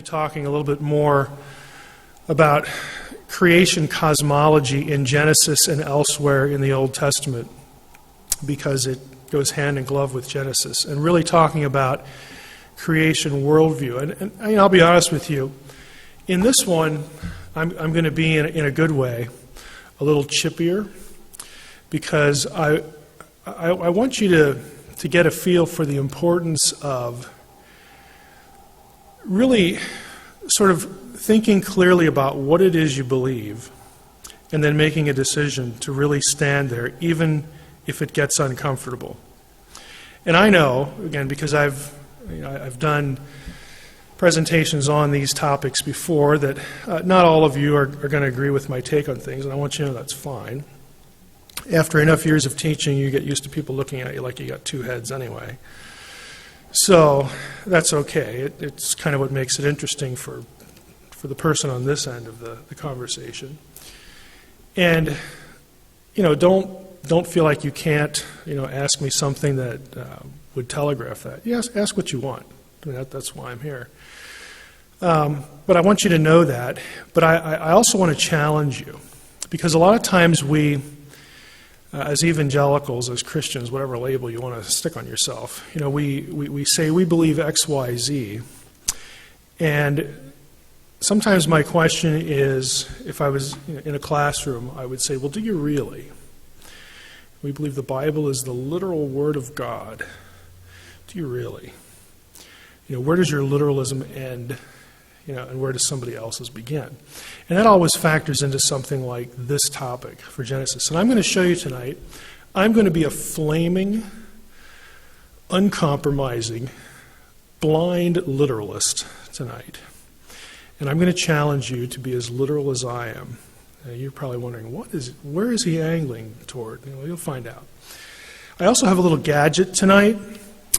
be talking a little bit more about creation cosmology in Genesis and elsewhere in the Old Testament, because it goes hand in glove with Genesis, and really talking about creation worldview. And I'll be honest with you, in this one, I'm going to be, in a good way, a little chippier, because I want you to get a feel for the importance of really sort of thinking clearly about what it is you believe, and then making a decision to really stand there, even if it gets uncomfortable. And I know, again, because I've done presentations on these topics before, that not all of you are going to agree with my take on things, and I want you to know that's fine. After enough years of teaching, you get used to people looking at you like you got two heads anyway. So that's okay. It's kind of what makes it interesting for the person on this end of the conversation. And, don't feel like you can't, ask me something that would telegraph that. Yes, ask what you want. That's why I'm here. But I want you to know that. But I also want to challenge you, because a lot of times we, as evangelicals, as Christians, whatever label you want to stick on yourself, we say we believe X, Y, Z. And sometimes my question is, if I was in a classroom, I would say, well, do you really? We believe the Bible is the literal Word of God. Do you really? Where does your literalism end, and where does somebody else's begin? And that always factors into something like this topic for Genesis. And I'm going to show you tonight, I'm going to be a flaming, uncompromising, blind literalist tonight. And I'm going to challenge you to be as literal as I am. You're probably wondering, where is he angling toward? You'll find out. I also have a little gadget tonight.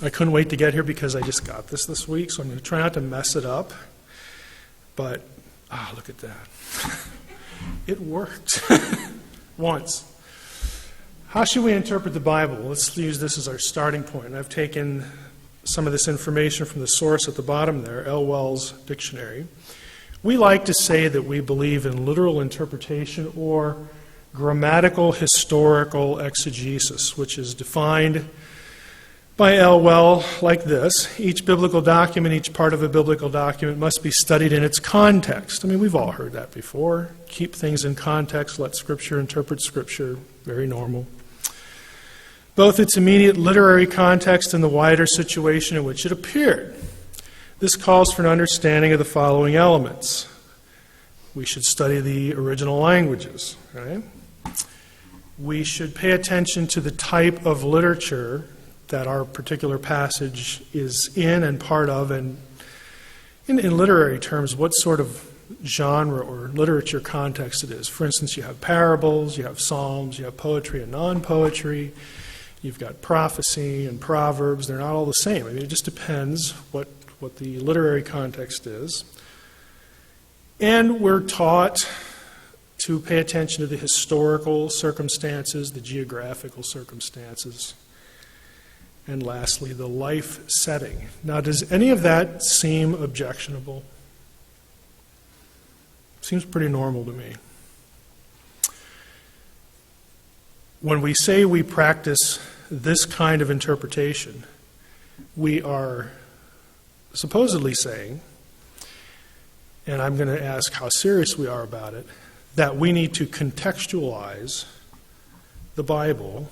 I couldn't wait to get here because I just got this week, so I'm going to try not to mess it up. But, look at that. It worked. Once. How should we interpret the Bible? Let's use this as our starting point. I've taken some of this information from the source at the bottom there, L. Wells Dictionary. We like to say that we believe in literal interpretation or grammatical historical exegesis, which is defined by L. Well like this: each biblical document, each part of a biblical document must be studied in its context. We've all heard that before. Keep things in context, let Scripture interpret Scripture. Very normal. Both its immediate literary context and the wider situation in which it appeared. This calls for an understanding of the following elements. We should study the original languages, right? We should pay attention to the type of literature that our particular passage is in and part of, and in literary terms, what sort of genre or literature context it is. For instance, you have parables, you have psalms, you have poetry and non-poetry, you've got prophecy and proverbs. They're not all the same. It just depends what the literary context is. And we're taught to pay attention to the historical circumstances, the geographical circumstances, and lastly, the life setting. Now, does any of that seem objectionable? Seems pretty normal to me. When we say we practice this kind of interpretation, we are supposedly saying, and I'm going to ask how serious we are about it, that we need to contextualize the Bible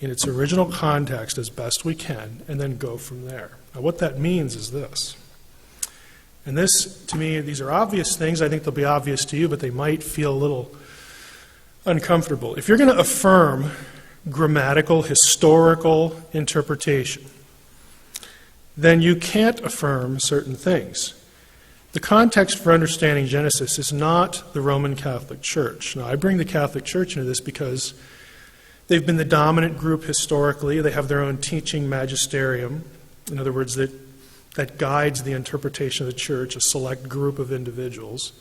in its original context as best we can, and then go from there. Now, what that means is this. And this, to me, these are obvious things. I think they'll be obvious to you, but they might feel a little uncomfortable. If you're going to affirm grammatical, historical interpretation, then you can't affirm certain things. The context for understanding Genesis is not the Roman Catholic Church. Now, I bring the Catholic Church into this because they've been the dominant group historically. They have their own teaching magisterium. In other words, that guides the interpretation of the church, a select group of individuals.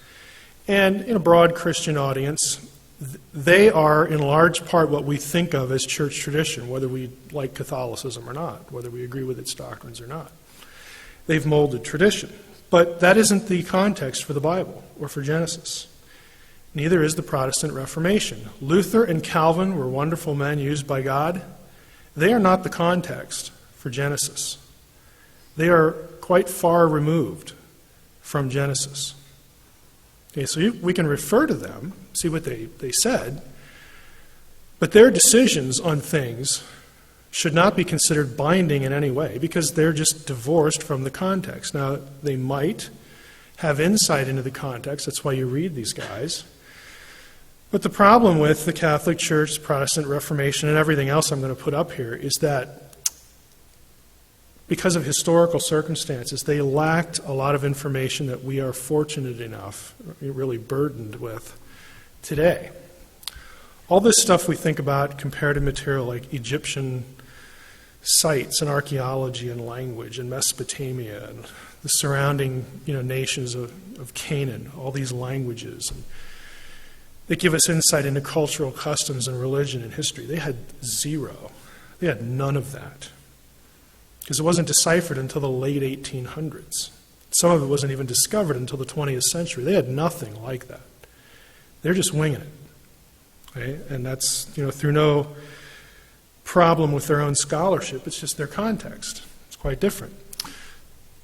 And in a broad Christian audience, they are in large part what we think of as church tradition, whether we like Catholicism or not, whether we agree with its doctrines or not. They've molded tradition. But that isn't the context for the Bible or for Genesis. Neither is the Protestant Reformation. Luther and Calvin were wonderful men used by God. They are not the context for Genesis. They are quite far removed from Genesis. Okay, so we can refer to them, see what they said, but their decisions on things should not be considered binding in any way because they're just divorced from the context. Now, they might have insight into the context. That's why you read these guys. But the problem with the Catholic Church, Protestant Reformation, and everything else I'm going to put up here is that because of historical circumstances, they lacked a lot of information that we are fortunate enough, really burdened with today. All this stuff we think about, comparative material like Egyptian sites and archaeology and language and Mesopotamia and the surrounding nations of Canaan, all these languages, and they give us insight into cultural customs and religion and history. They had zero. They had none of that. Because it wasn't deciphered until the late 1800s. Some of it wasn't even discovered until the 20th century. They had nothing like that. They're just winging it. Okay? And that's through no problem with their own scholarship. It's just their context. It's quite different.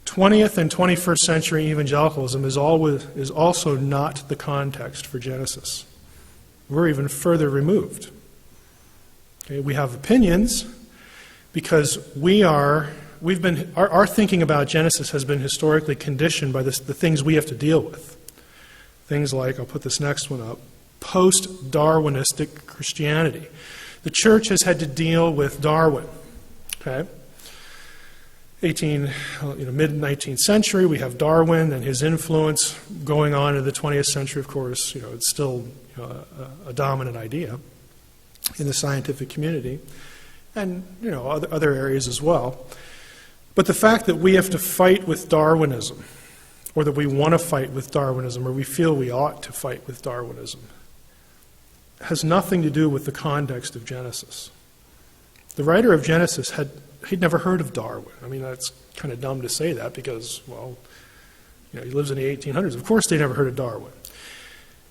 20th and 21st century evangelicalism is also not the context for Genesis. We're even further removed. Okay? We have opinions because our thinking about Genesis has been historically conditioned by the things we have to deal with. Things like, I'll put this next one up, post-Darwinistic Christianity. The church has had to deal with Darwin. Okay? Mid-19th century, we have Darwin and his influence going on into the 20th century. Of course, it's still a dominant idea in the scientific community, and other areas as well. But the fact that we have to fight with Darwinism, or that we want to fight with Darwinism, or we feel we ought to fight with Darwinism, has nothing to do with the context of Genesis. The writer of Genesis he'd never heard of Darwin. I mean, that's kind of dumb to say that because, he lives in the 1800s. Of course they never heard of Darwin.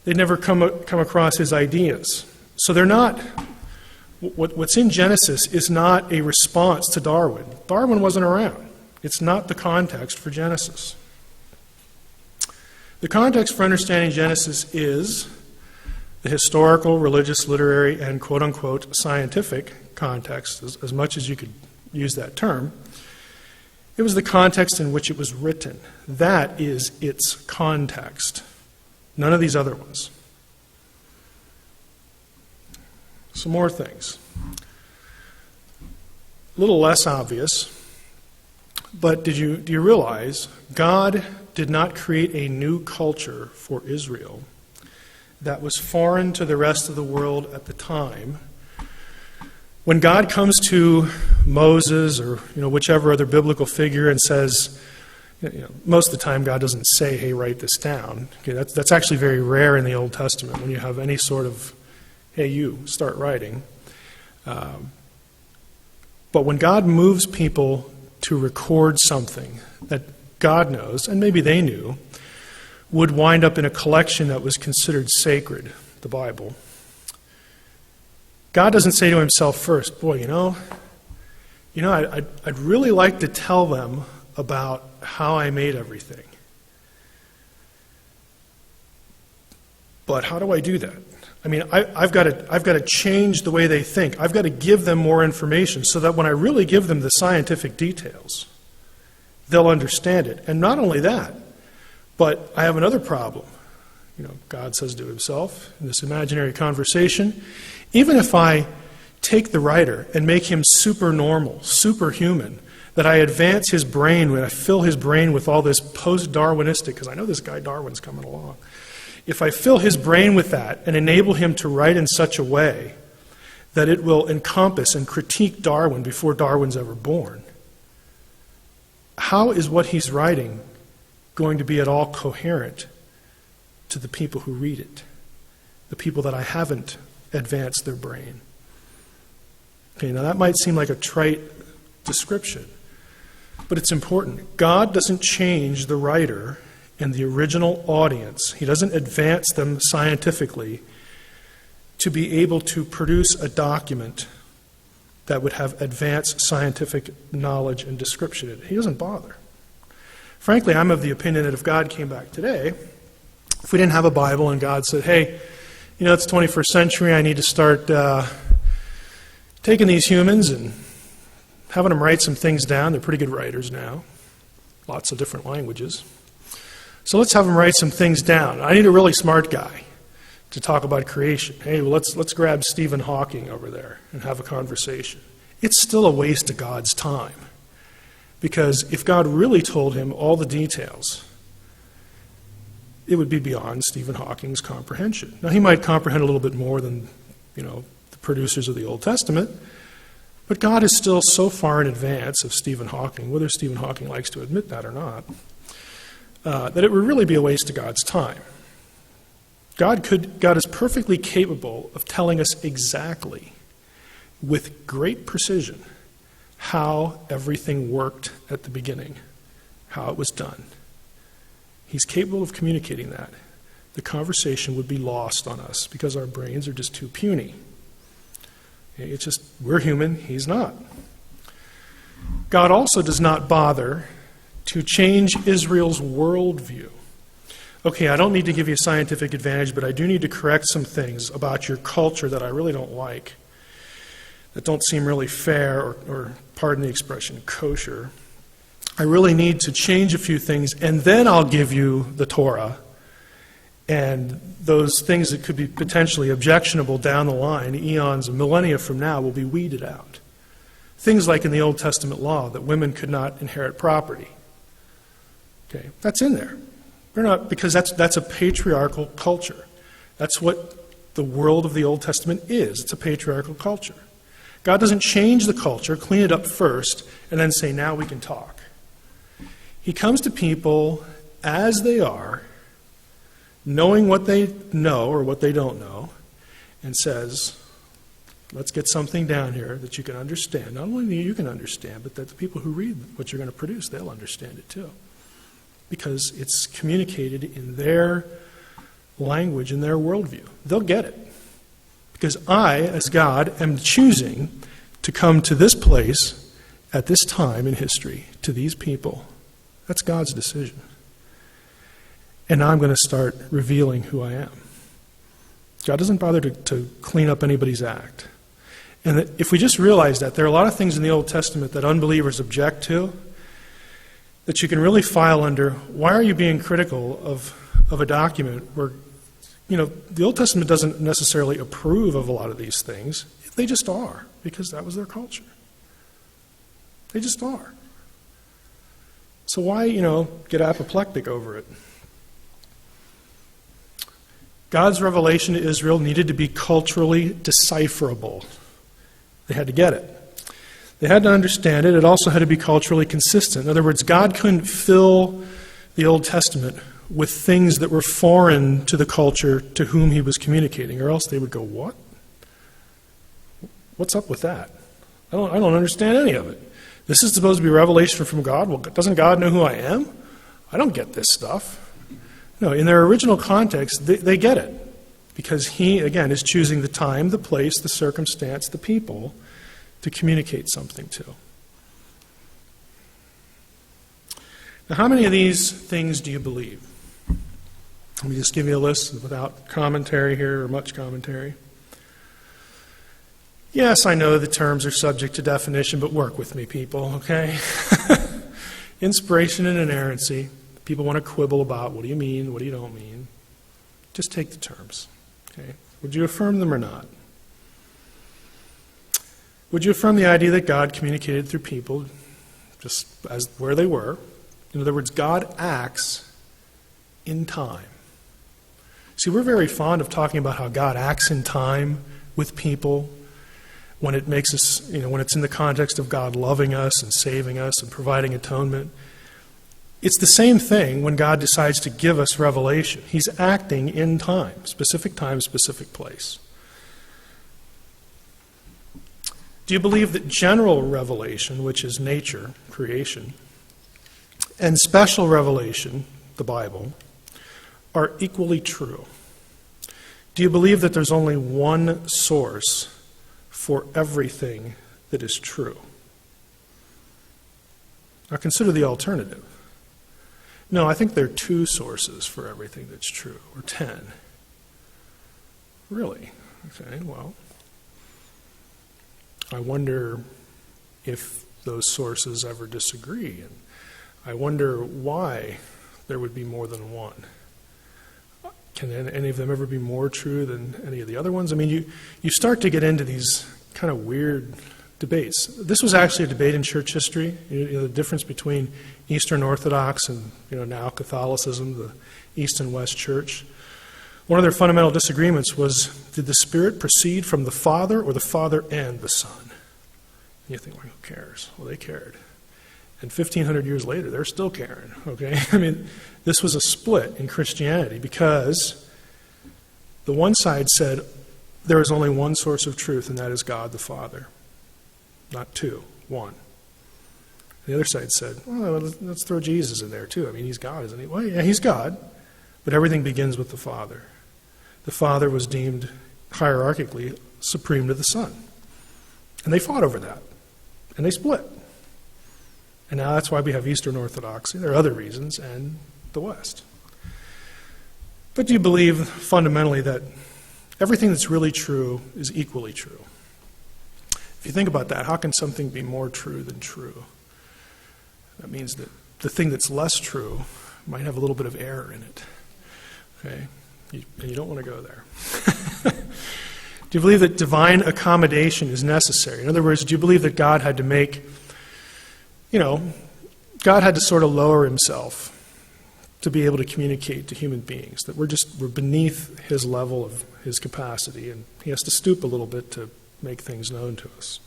They'd never come across his ideas. So they're not, what's in Genesis is not a response to Darwin. Darwin wasn't around. It's not the context for Genesis. The context for understanding Genesis is the historical, religious, literary, and quote-unquote scientific context, as much as you could use that term. It was the context in which it was written. That is its context. None of these other ones. Some more things. A little less obvious, but do you realize God did not create a new culture for Israel that was foreign to the rest of the world at the time? When God comes to Moses or whichever other biblical figure and says, most of the time God doesn't say, "Hey, write this down." Okay, that's actually very rare in the Old Testament when you have any sort of, "Hey, you start writing." But when God moves people to record something that God knows, and maybe they knew, would wind up in a collection that was considered sacred, the Bible, God doesn't say to himself first, "Boy, I'd really like to tell them about how I made everything. But how do I do that? I mean, I've got to change the way they think. I've got to give them more information so that when I really give them the scientific details, they'll understand it." And not only that, but I have another problem. God says to himself in this imaginary conversation, even if I take the writer and make him super normal, superhuman, that I advance his brain, when I fill his brain with all this post-Darwinistic, because I know this guy Darwin's coming along, if I fill his brain with that and enable him to write in such a way that it will encompass and critique Darwin before Darwin's ever born, how is what he's writing going to be at all coherent to the people who read it, the people that I haven't advanced their brain? Okay, now that might seem like a trite description, But it's important. God doesn't change the writer and the original audience. He doesn't advance them scientifically to be able to produce a document that would have advanced scientific knowledge and description in it. He doesn't bother. Frankly, I'm of the opinion that if God came back today, if we didn't have a Bible and God said, hey, it's 21st century, I need to start taking these humans and having them write some things down. They're pretty good writers now, lots of different languages. So let's have them write some things down. I need a really smart guy to talk about creation. Hey, well, let's grab Stephen Hawking over there and have a conversation. It's still a waste of God's time. Because if God really told him all the details, it would be beyond Stephen Hawking's comprehension. Now, he might comprehend a little bit more than, the producers of the Old Testament, but God is still so far in advance of Stephen Hawking, whether Stephen Hawking likes to admit that or not, that it would really be a waste of God's time. God is perfectly capable of telling us exactly, with great precision, how everything worked at the beginning, how it was done. He's capable of communicating that. The conversation would be lost on us because our brains are just too puny. It's just, we're human, he's not. God also does not bother to change Israel's worldview. Okay, I don't need to give you a scientific advantage, but I do need to correct some things about your culture that I really don't like, that don't seem really fair or pardon the expression, kosher. I really need to change a few things, and then I'll give you the Torah. And those things that could be potentially objectionable down the line, eons and millennia from now, will be weeded out. Things like in the Old Testament law, that women could not inherit property. Okay, that's in there. Because that's a patriarchal culture. That's what the world of the Old Testament is. It's a patriarchal culture. God doesn't change the culture, clean it up first, and then say, now we can talk. He comes to people as they are, knowing what they know or what they don't know, and says, let's get something down here that you can understand. Not only you can understand, but that the people who read what you're going to produce, they'll understand it too. Because it's communicated in their language, in their worldview. They'll get it. Because I, as God, am choosing to come to this place at this time in history, to these people. That's God's decision. And now I'm going to start revealing who I am. God doesn't bother to clean up anybody's act. And that if we just realize that, there are a lot of things in the Old Testament that unbelievers object to, that you can really file under, why are you being critical of a document where, the Old Testament doesn't necessarily approve of a lot of these things. They just are, because that was their culture. They just are. So why, get apoplectic over it? God's revelation to Israel needed to be culturally decipherable. They had to get it. They had to understand it. It also had to be culturally consistent. In other words, God couldn't fill the Old Testament with things that were foreign to the culture to whom he was communicating, or else they would go, what? What's up with that? I don't understand any of it. This is supposed to be revelation from God. Well, doesn't God know who I am? I don't get this stuff. No, in their original context, they get it. Because he, again, is choosing the time, the place, the circumstance, the people to communicate something to. Now, how many of these things do you believe? Let me just give you a list without commentary here or much commentary. Yes, I know the terms are subject to definition, but work with me, people, okay? Inspiration and inerrancy. People want to quibble about what do you mean, what do you don't mean. Just take the terms, okay? Would you affirm them or not? Would you affirm the idea that God communicated through people just as where they were? In other words, God acts in time. See, we're very fond of talking about how God acts in time with people when it makes us, when it's in the context of God loving us and saving us and providing atonement. It's the same thing when God decides to give us revelation. He's acting in time, specific place. Do you believe that general revelation, which is nature, creation, and special revelation, the Bible, are equally true? Do you believe that there's only one source for everything that is true? Now consider the alternative. No, I think there are two sources for everything that's true, or 10. Really? Okay, well, I wonder if those sources ever disagree, and I wonder why there would be more than one. Can any of them ever be more true than any of the other ones? I mean, you start to get into these kind of weird debates. This was actually a debate in church history, the difference between Eastern Orthodox and now Catholicism, the East and West Church. One of their fundamental disagreements was, did the Spirit proceed from the Father or the Father and the Son? And you think, well, who cares? Well, they cared. And 1,500 years later, they're still caring, okay? I mean, this was a split in Christianity because the one side said there is only one source of truth, and that is God the Father. Not two, one. The other side said, well, let's throw Jesus in there too. I mean, he's God, isn't he? Well, yeah, he's God, but everything begins with the Father. The Father was deemed hierarchically supreme to the Son. And they fought over that. And they split. And now that's why we have Eastern Orthodoxy. There are other reasons, and the West. But do you believe fundamentally that everything that's really true is equally true? If you think about that, how can something be more true than true? That means that the thing that's less true might have a little bit of error in it. Okay? And you don't want to go there. Do you believe that divine accommodation is necessary? In other words, do you believe that God had to make, God had to sort of lower himself to be able to communicate to human beings, that we're beneath his level of his capacity, and he has to stoop a little bit to make things known to us?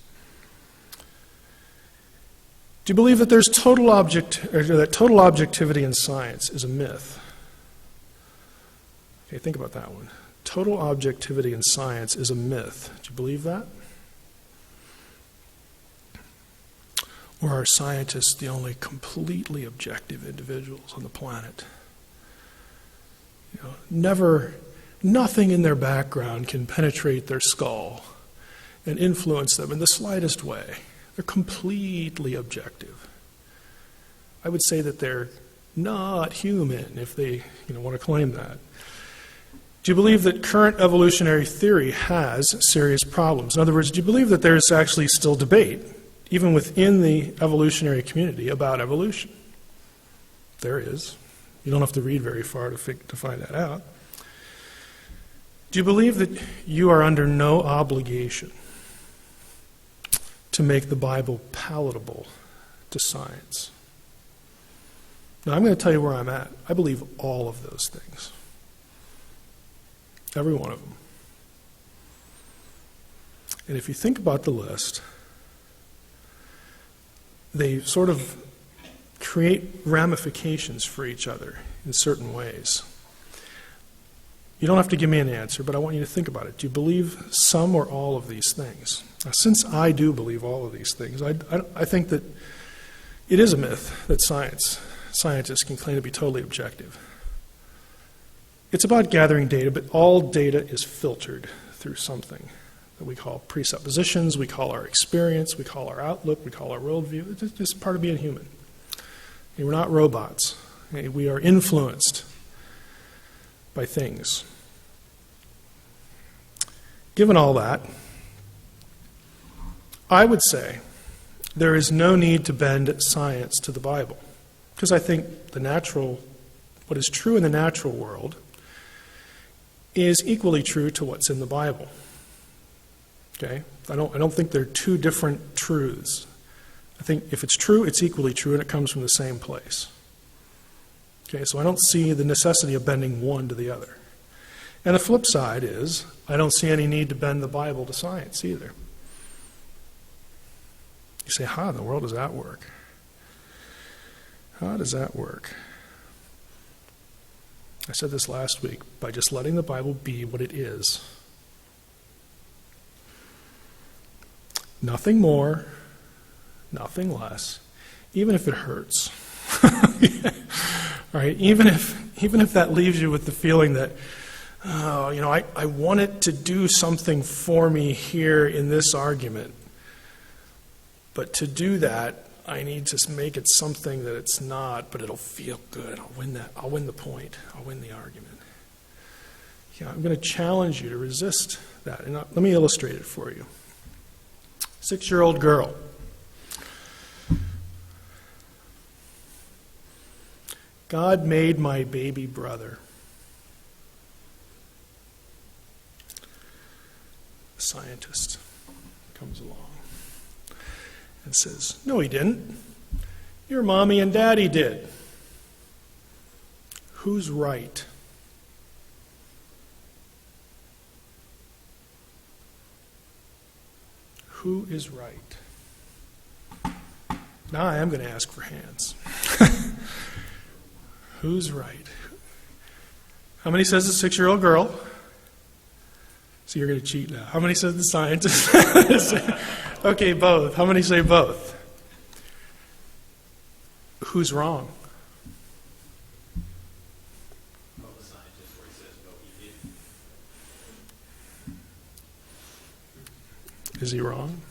Do you believe that there's total objectivity in science is a myth? Okay, think about that one. Total objectivity in science is a myth. Do you believe that? Or are scientists the only completely objective individuals on the planet? Nothing in their background can penetrate their skull and influence them in the slightest way. They're completely objective. I would say that they're not human if they want to claim that. Do you believe that current evolutionary theory has serious problems? In other words, do you believe that there's actually still debate, even within the evolutionary community, about evolution? There is. You don't have to read very far to find that out. Do you believe that you are under no obligation to make the Bible palatable to science? Now, I'm going to tell you where I'm at. I believe all of those things. Every one of them. And if you think about the list, they sort of create ramifications for each other in certain ways. You don't have to give me an answer, but I want you to think about it. Do you believe some or all of these things? Now, since I do believe all of these things, I think that it is a myth that scientists can claim to be totally objective. It's about gathering data, but all data is filtered through something that we call presuppositions, we call our experience, we call our outlook, we call our worldview. It's just part of being human. We're not robots. We are influenced by things. Given all that, I would say there is no need to bend science to the Bible, because I think what is true in the natural world is equally true to what's in the Bible. Okay? I don't think they're two different truths. I think if it's true, it's equally true, and it comes from the same place. Okay, so I don't see the necessity of bending one to the other. And the flip side is, I don't see any need to bend the Bible to science either. You say, how in the world does that work? How does that work? I said this last week, by just letting the Bible be what it is. Nothing more, nothing less, even if it hurts. All right, even if that leaves you with the feeling that, oh, I want it to do something for me here in this argument, but to do that, I need to make it something that it's not, but it'll feel good. I'll win that. I'll win the point. I'll win the argument. Yeah, I'm going to challenge you to resist that. And let me illustrate it for you. 6-year-old girl. God made my baby brother. A scientist comes along and says, no, he didn't. Your mommy and daddy did. Who's right? Who is right? Now I am going to ask for hands. Who's right? How many says the 6-year-old girl? So you're going to cheat now. How many says the scientist? Okay, both. How many say both? Who's wrong? Well, the scientist where he says no, he didn't. Is he wrong?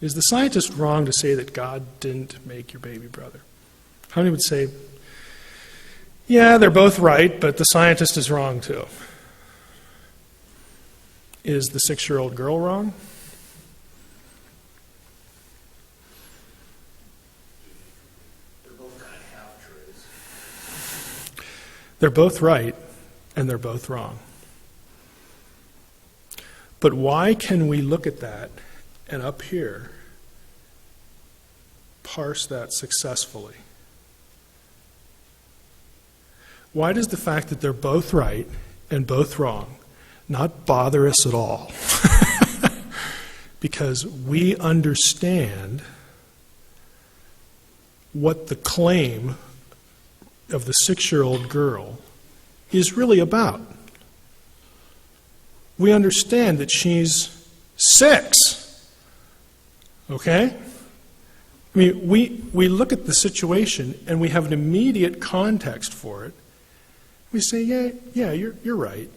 Is the scientist wrong to say that God didn't make your baby brother? How many would say, yeah, they're both right, but the scientist is wrong too? Is the 6-year-old girl wrong? They're both kind of half-truths. They're both right, and they're both wrong. But why can we look at that and up here parse that successfully? Why does the fact that they're both right and both wrong not bother us at all? Because we understand what the claim of the 6-year-old girl is really about. We understand that she's 6. Okay? I mean, we look at the situation and we have an immediate context for it. We say, yeah, you're right.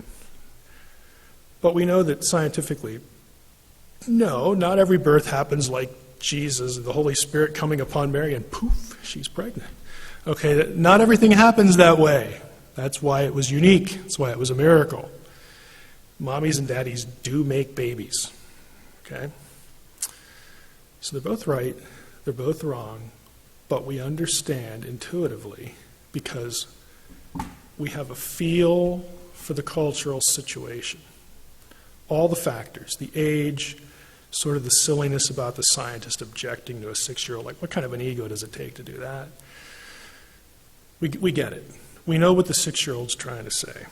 But we know that scientifically, no, not every birth happens like Jesus, the Holy Spirit coming upon Mary and poof, she's pregnant. Okay, not everything happens that way. That's why it was unique. That's why it was a miracle. Mommies and daddies do make babies. Okay? So they're both right, they're both wrong, but we understand intuitively because we have a feel for the cultural situation. All the factors, the age, sort of the silliness about the scientist objecting to a 6-year-old, like what kind of an ego does it take to do that? We get it. We know what the 6-year-old's trying to say.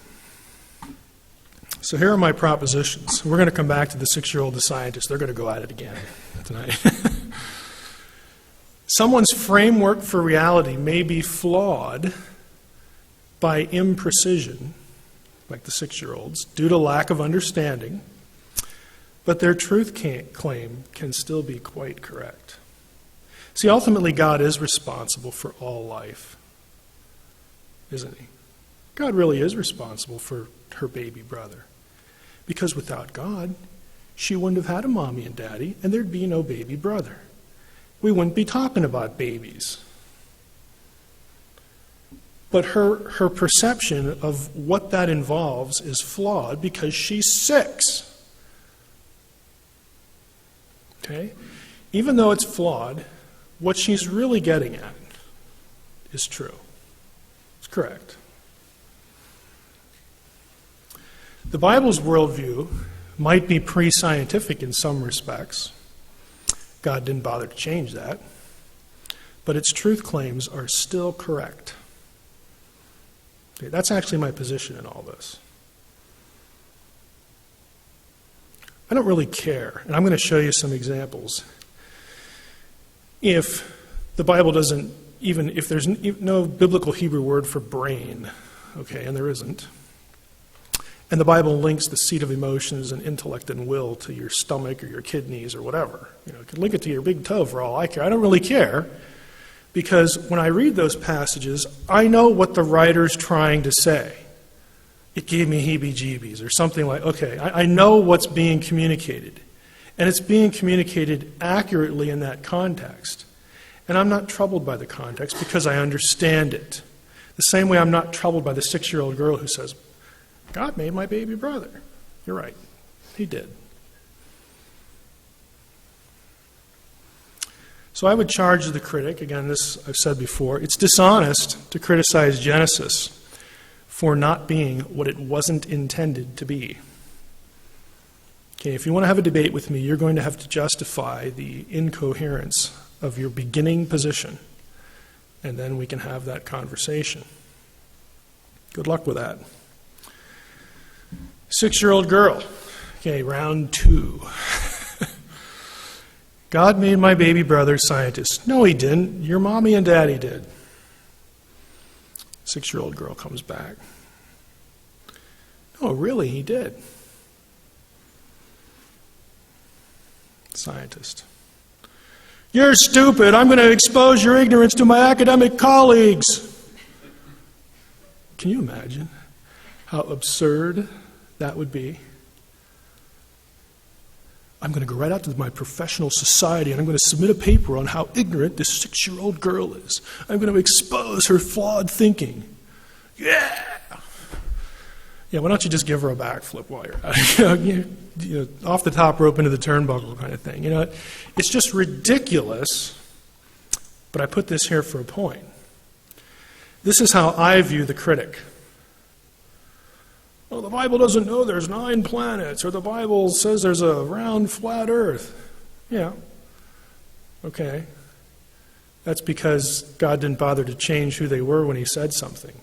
So here are my propositions. We're going to come back to the 6-year-old, the scientist. They're going to go at it again tonight. Someone's framework for reality may be flawed by imprecision, like the 6-year-olds, due to lack of understanding, but their truth claim can still be quite correct. See, ultimately, God is responsible for all life, isn't he? God really is responsible for her baby brother. Because without God, she wouldn't have had a mommy and daddy, and there'd be no baby brother. We wouldn't be talking about babies. But her perception of what that involves is flawed because she's 6. Okay? Even though it's flawed, what she's really getting at is true. It's correct. The Bible's worldview might be pre-scientific in some respects. God didn't bother to change that. But its truth claims are still correct. Okay, that's actually my position in all this. I don't really care, and I'm going to show you some examples. If the Bible doesn't, even if there's no biblical Hebrew word for brain, okay, and there isn't, and the Bible links the seat of emotions and intellect and will to your stomach or your kidneys or whatever. You know, it could link it to your big toe for all I care. I don't really care. Because when I read those passages, I know what the writer's trying to say. It gave me heebie-jeebies, or something like, okay, I know what's being communicated. And it's being communicated accurately in that context. And I'm not troubled by the context because I understand it. The same way I'm not troubled by the 6-year-old girl who says, God made my baby brother. You're right, he did. So I would charge the critic, again, this I've said before, it's dishonest to criticize Genesis for not being what it wasn't intended to be. Okay, if you want to have a debate with me, you're going to have to justify the incoherence of your beginning position, and then we can have that conversation. Good luck with that. 6-year-old girl. Okay, round 2. God made my baby brother scientist. No, he didn't. Your mommy and daddy did. 6-year-old girl comes back. No, really, he did. Scientist. You're stupid. I'm going to expose your ignorance to my academic colleagues. Can you imagine how absurd that would be? I'm going to go right out to my professional society and I'm going to submit a paper on how ignorant this 6-year-old girl is. I'm going to expose her flawed thinking. Yeah! Yeah, why don't you just give her a backflip while you're at it? You know, off the top rope into the turnbuckle kind of thing. You know, it's just ridiculous, but I put this here for a point. This is how I view the critic. Well, the Bible doesn't know there's 9 planets, or the Bible says there's a round, flat earth. Yeah. Okay. That's because God didn't bother to change who they were when he said something.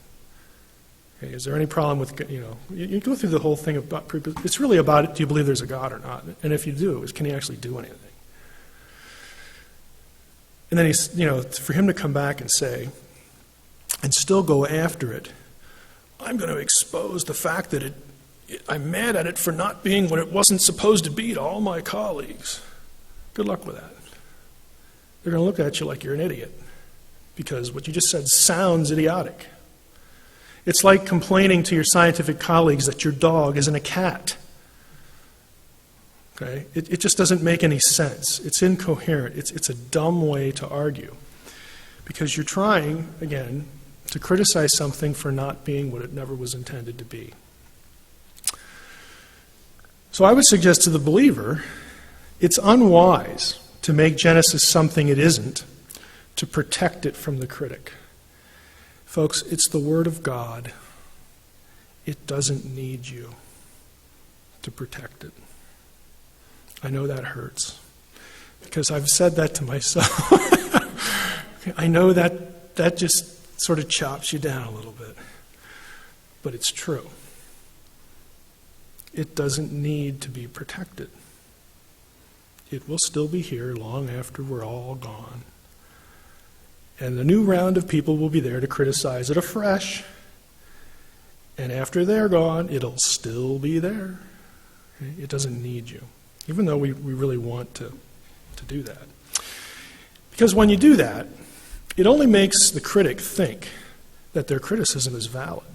Okay, is there any problem with, you go through the whole thing about, it's really about, do you believe there's a God or not? And if you do, can he actually do anything? And then he's, for him to come back and say, and still go after it, I'm going to expose the fact that I'm mad at it for not being what it wasn't supposed to be to all my colleagues. Good luck with that. They're going to look at you like you're an idiot because what you just said sounds idiotic. It's like complaining to your scientific colleagues that your dog isn't a cat. Okay? It just doesn't make any sense. It's incoherent. It's a dumb way to argue because you're trying, again, to criticize something for not being what it never was intended to be. So I would suggest to the believer, it's unwise to make Genesis something it isn't, to protect it from the critic. Folks, it's the Word of God. It doesn't need you to protect it. I know that hurts because I've said that to myself. I know that just sort of chops you down a little bit. But it's true. It doesn't need to be protected. It will still be here long after we're all gone. And a new round of people will be there to criticize it afresh. And after they're gone, it'll still be there. It doesn't need you, even though we really want to do that. Because when you do that, it only makes the critic think that their criticism is valid.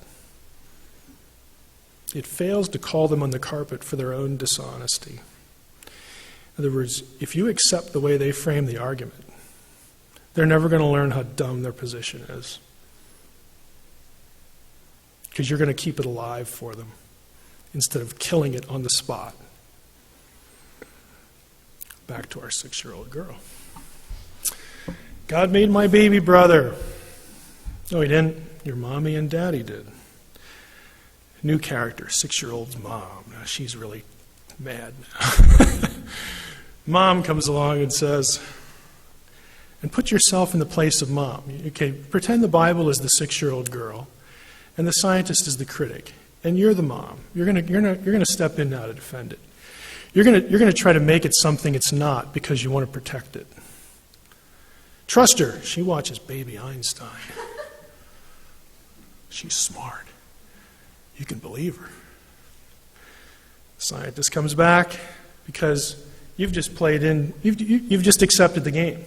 It fails to call them on the carpet for their own dishonesty. In other words, if you accept the way they frame the argument, they're never going to learn how dumb their position is. Because you're going to keep it alive for them instead of killing it on the spot. Back to our 6-year-old girl. God made my baby brother. No, he didn't. Your mommy and daddy did. New character, 6-year-old's mom. Now she's really mad now. Mom comes along and says, and put yourself in the place of mom. Okay, pretend the Bible is the 6-year-old girl, and the scientist is the critic, and you're the mom. You're gonna step in now to defend it. You're gonna try to make it something it's not because you want to protect it. Trust her. She watches Baby Einstein. She's smart. You can believe her. The scientist comes back because you've just played in. You've just accepted the game.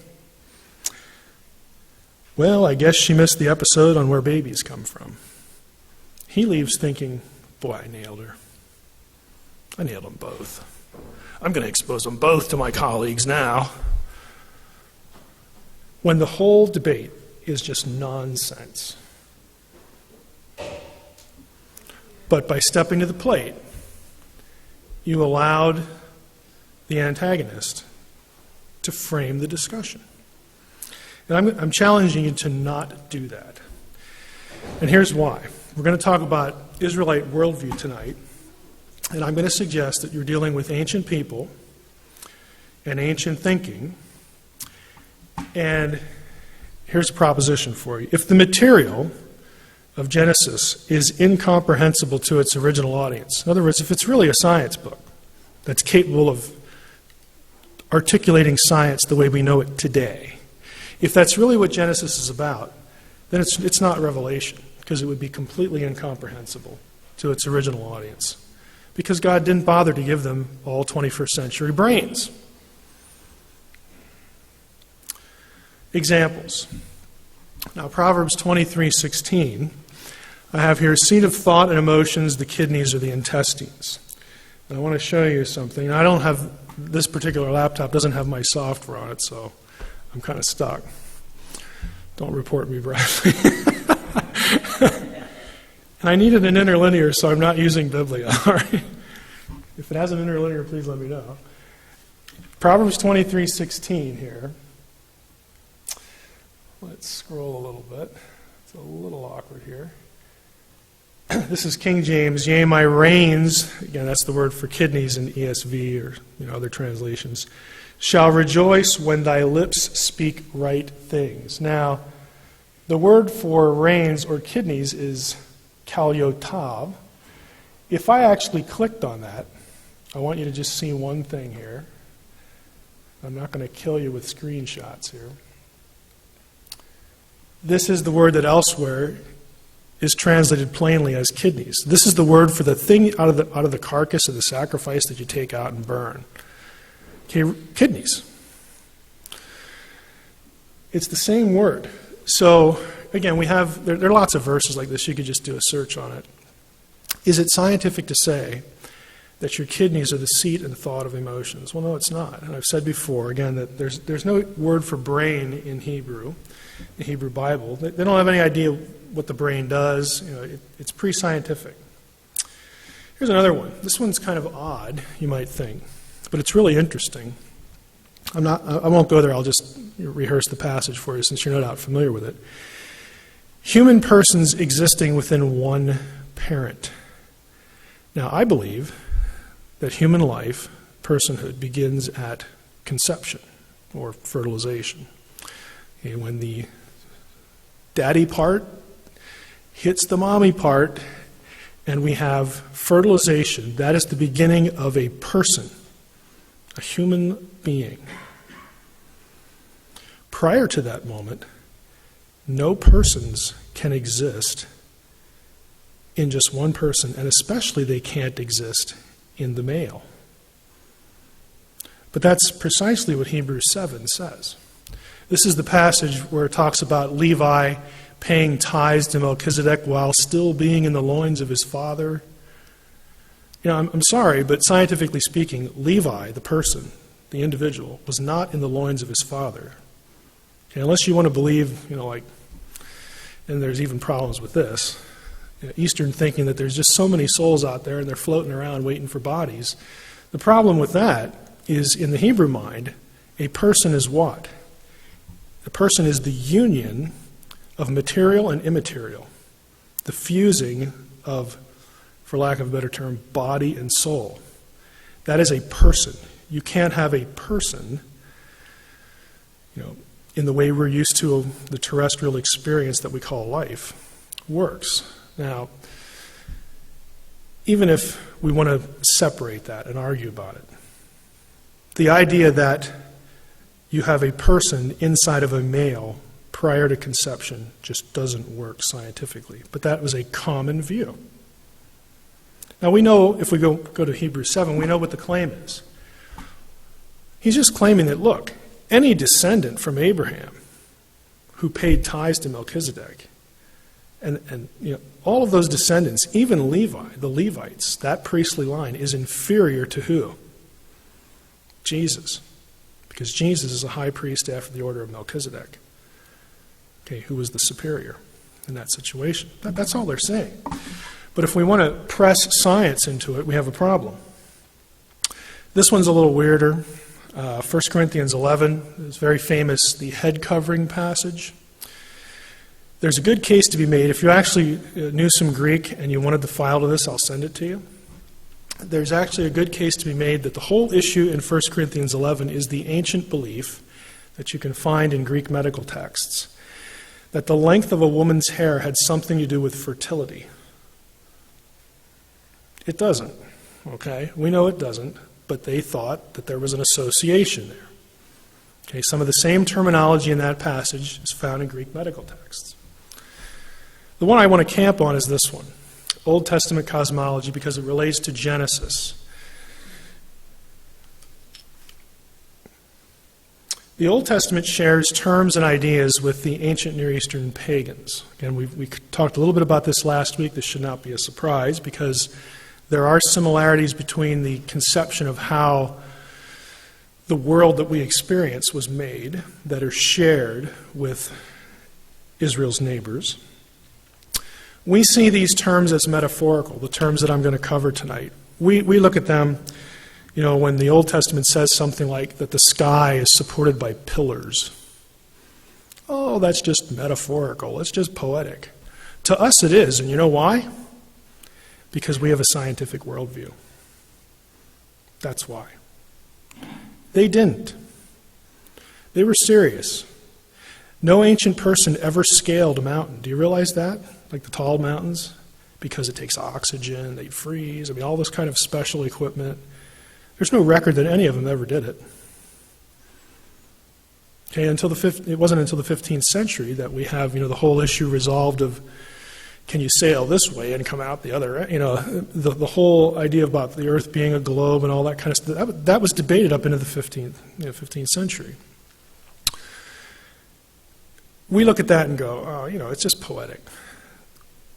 Well, I guess she missed the episode on where babies come from. He leaves thinking, boy, I nailed her. I nailed them both. I'm going to expose them both to my colleagues now. When the whole debate is just nonsense. But by stepping to the plate, you allowed the antagonist to frame the discussion. And I'm challenging you to not do that. And here's why. We're going to talk about Israelite worldview tonight, and I'm going to suggest that you're dealing with ancient people and ancient thinking. And here's a proposition for you. If the material of Genesis is incomprehensible to its original audience, in other words, if it's really a science book that's capable of articulating science the way we know it today, if that's really what Genesis is about, then it's not Revelation, because it would be completely incomprehensible to its original audience, because God didn't bother to give them all 21st century brains. Examples. Now, Proverbs 23:16, I have here, seat of thought and emotions, the kidneys or the intestines. And I want to show you something. I don't have, this particular laptop doesn't have my software on it, so I'm kind of stuck. Don't report me, Bradley. And I needed an interlinear, so I'm not using Biblia. All right? If it has an interlinear, please let me know. Proverbs 23:16 here. Let's scroll a little bit. It's a little awkward here. This is King James. Yea, my reins, again, that's the word for kidneys in ESV or other translations, shall rejoice when thy lips speak right things. Now, the word for reins or kidneys is kalyotav. If I actually clicked on that, I want you to just see one thing here. I'm not going to kill you with screenshots here. This is the word that elsewhere is translated plainly as kidneys. This is the word for the thing out of the carcass of the sacrifice that you take out and burn. Okay, kidneys. It's the same word. So, again, there are lots of verses like this. You could just do a search on it. Is it scientific to say that your kidneys are the seat and thought of emotions? Well, no, it's not. And I've said before, again, that there's no word for brain in Hebrew, the Hebrew Bible. They don't have any idea what the brain does. It's pre-scientific. Here's another one. This one's kind of odd, you might think, but it's really interesting. I won't go there. I'll just rehearse the passage for you since you're not familiar with it. Human persons existing within one parent. Now, I believe that human life, personhood, begins at conception or fertilization. Okay, when the daddy part hits the mommy part and we have fertilization, that is the beginning of a person, a human being. Prior to that moment, no persons can exist in just one person, and especially they can't exist in the male. But that's precisely what Hebrews 7 says. This is the passage where it talks about Levi paying tithes to Melchizedek while still being in the loins of his father. I'm sorry, but scientifically speaking, Levi, the person, the individual, was not in the loins of his father. Okay, unless you want to believe, and there's even problems with this, Eastern thinking that there's just so many souls out there and they're floating around waiting for bodies. The problem with that is, in the Hebrew mind, a person is what? A person is the union of material and immaterial, the fusing of, for lack of a better term, body and soul. That is a person. You can't have a person, in the way we're used to the terrestrial experience that we call life, works. Now, even if we want to separate that and argue about it, the idea that you have a person inside of a male prior to conception just doesn't work scientifically. But that was a common view. Now we know, if we go to Hebrews 7, we know what the claim is. He's just claiming that, look, any descendant from Abraham who paid tithes to Melchizedek. And all of those descendants, even Levi, the Levites, that priestly line is inferior to who? Jesus. Because Jesus is a high priest after the order of Melchizedek, who was the superior in that situation. That's all they're saying. But if we want to press science into it, we have a problem. This one's a little weirder. 1 Corinthians 11 is very famous, the head covering passage. There's a good case to be made. If you actually knew some Greek and you wanted the file to this, I'll send it to you. There's actually a good case to be made that the whole issue in 1 Corinthians 11 is the ancient belief that you can find in Greek medical texts, that the length of a woman's hair had something to do with fertility. It doesn't, okay? We know it doesn't, but they thought that there was an association there. Okay, some of the same terminology in that passage is found in Greek medical texts. The one I want to camp on is this one, Old Testament cosmology, because it relates to Genesis. The Old Testament shares terms and ideas with the ancient Near Eastern pagans. Again, we talked a little bit about this last week. This should not be a surprise because there are similarities between the conception of how the world that we experience was made that are shared with Israel's neighbors. We see these terms as metaphorical, the terms that I'm going to cover tonight. We look at them, when the Old Testament says something like that the sky is supported by pillars. Oh, that's just metaphorical. It's just poetic. To us it is, and you know why? Because we have a scientific worldview. That's why. They didn't. They were serious. No ancient person ever scaled a mountain. Do you realize that? Like the tall mountains? Because it takes oxygen, they freeze, all this kind of special equipment. There's no record that any of them ever did it. Okay, it wasn't until the 15th century that we have, the whole issue resolved of can you sail this way and come out the other? The whole idea about the Earth being a globe and all that kind of stuff, that was debated up into the 15th century. We look at that and go, it's just poetic.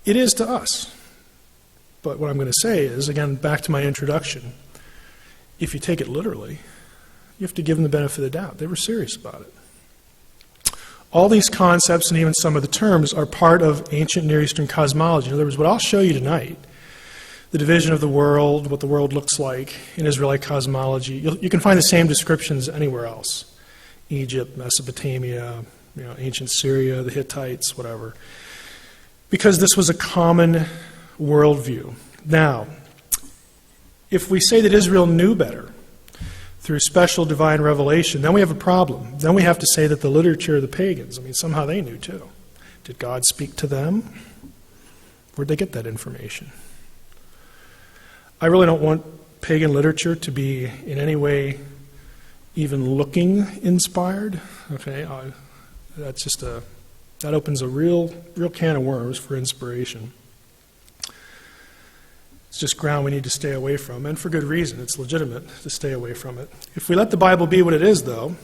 It is to us. But what I'm going to say is, again, back to my introduction, if you take it literally, you have to give them the benefit of the doubt. They were serious about it. All these concepts and even some of the terms are part of ancient Near Eastern cosmology. In other words, what I'll show you tonight, the division of the world, what the world looks like in Israelite cosmology, you can find the same descriptions anywhere else. Egypt, Mesopotamia, ancient Syria, the Hittites, whatever. Because this was a common worldview. Now, if we say that Israel knew better through special divine revelation, then we have a problem. Then we have to say that the literature of the pagans, somehow they knew too. Did God speak to them? Where'd they get that information? I really don't want pagan literature to be in any way even looking inspired. Okay, that opens a real can of worms for inspiration. It's just ground we need to stay away from, and for good reason. It's legitimate to stay away from it. If we let the Bible be what it is, though,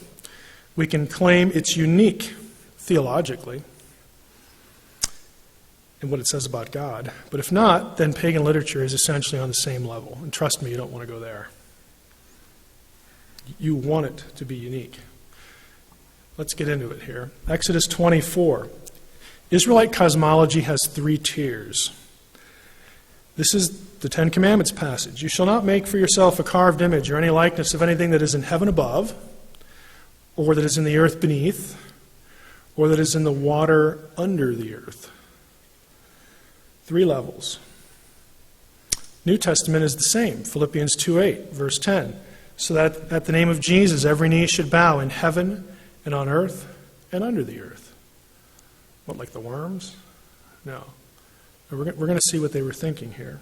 we can claim it's unique theologically in what it says about God. But if not, then pagan literature is essentially on the same level. And trust me, you don't want to go there. You want it to be unique. Let's get into it here. Exodus 24. Israelite cosmology has 3 tiers. This is the Ten Commandments passage. You shall not make for yourself a carved image or any likeness of anything that is in heaven above, or that is in the earth beneath, or that is in the water under the earth. 3 levels. New Testament is the same. Philippians 2:8, verse 10. So that at the name of Jesus every knee should bow in heaven and on earth and under the earth. What, like the worms? No. We're going to see what they were thinking here.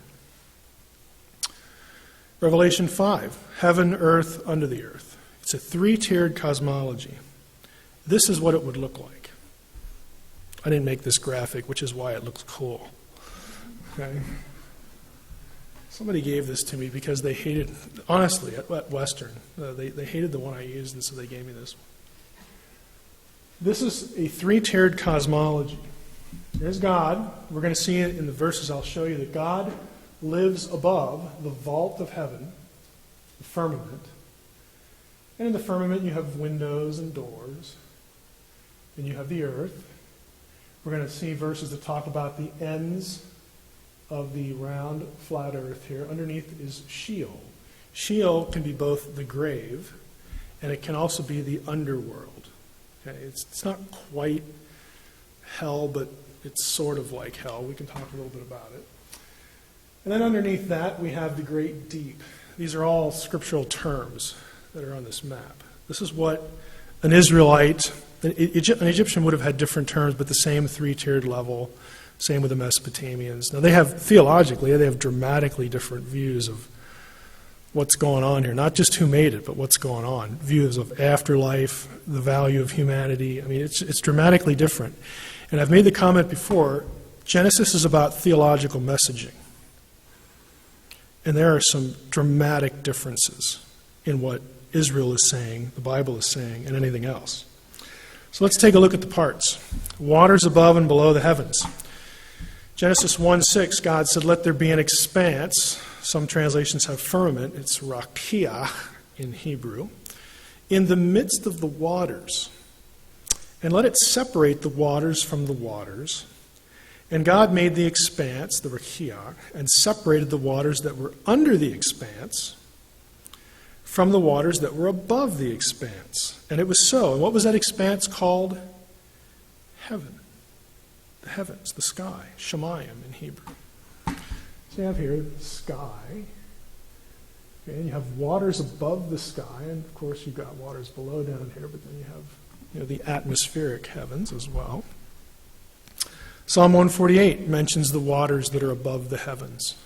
Revelation 5, heaven, earth, under the earth. It's a 3-tiered cosmology. This is what it would look like. I didn't make this graphic, which is why it looks cool. Okay? Somebody gave this to me because they hated, honestly, at Western, they hated the one I used, and so they gave me this one. This is a three-tiered cosmology. There's God. We're going to see it in the verses I'll show you that God lives above the vault of heaven, the firmament. And in the firmament you have windows and doors. And you have the earth. We're going to see verses that talk about the ends of the round, flat earth here. Underneath is Sheol. Sheol can be both the grave, and it can also be the underworld. Okay? It's not quite hell, but it's sort of like hell. We can talk a little bit about it. And then underneath that, we have the great deep. These are all scriptural terms that are on this map. This is what an Israelite, an Egyptian would have had different terms, but the same three-tiered level. Same with the Mesopotamians. Now, theologically, they have dramatically different views of what's going on here. Not just who made it, but what's going on. Views of afterlife, the value of humanity. I mean, it's dramatically different. And I've made the comment before, Genesis is about theological messaging. And there are some dramatic differences in what Israel is saying, the Bible is saying, and anything else. So let's take a look at the parts. Waters above and below the heavens. Genesis 1:6, God said, "Let there be an expanse." Some translations have firmament. It's rakia in Hebrew. "In the midst of the waters. And let it separate the waters from the waters. And God made the expanse, the rakia, and separated the waters that were under the expanse from the waters that were above the expanse. And it was so." And what was that expanse called? Heaven. The heavens, the sky, Shemayim in Hebrew. So you have here the sky. Okay, and you have waters above the sky, and of course you've got waters below down here, but then you have the atmospheric heavens as well. Psalm 148 mentions the waters that are above the heavens.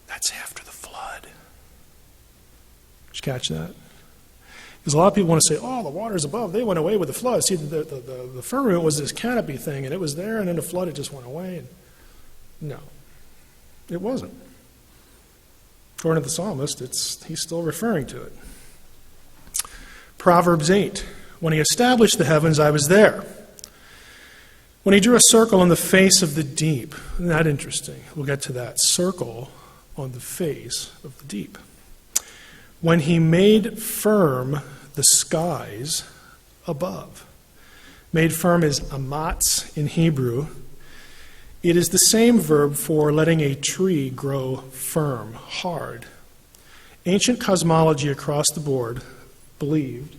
That's after the flood. Did you catch that? Because a lot of people want to say, oh, the waters above, they went away with the flood. See, the firmament was this canopy thing, and it was there, and then the flood, it just went away. And no, it wasn't. According to the psalmist, he's still referring to it. Proverbs 8, "When he established the heavens, I was there. When he drew a circle on the face of the deep." Isn't that interesting? We'll get to that. Circle on the face of the deep. "When he made firm the skies above." Made firm is amatz in Hebrew. It is the same verb for letting a tree grow firm, hard. Ancient cosmology across the board believed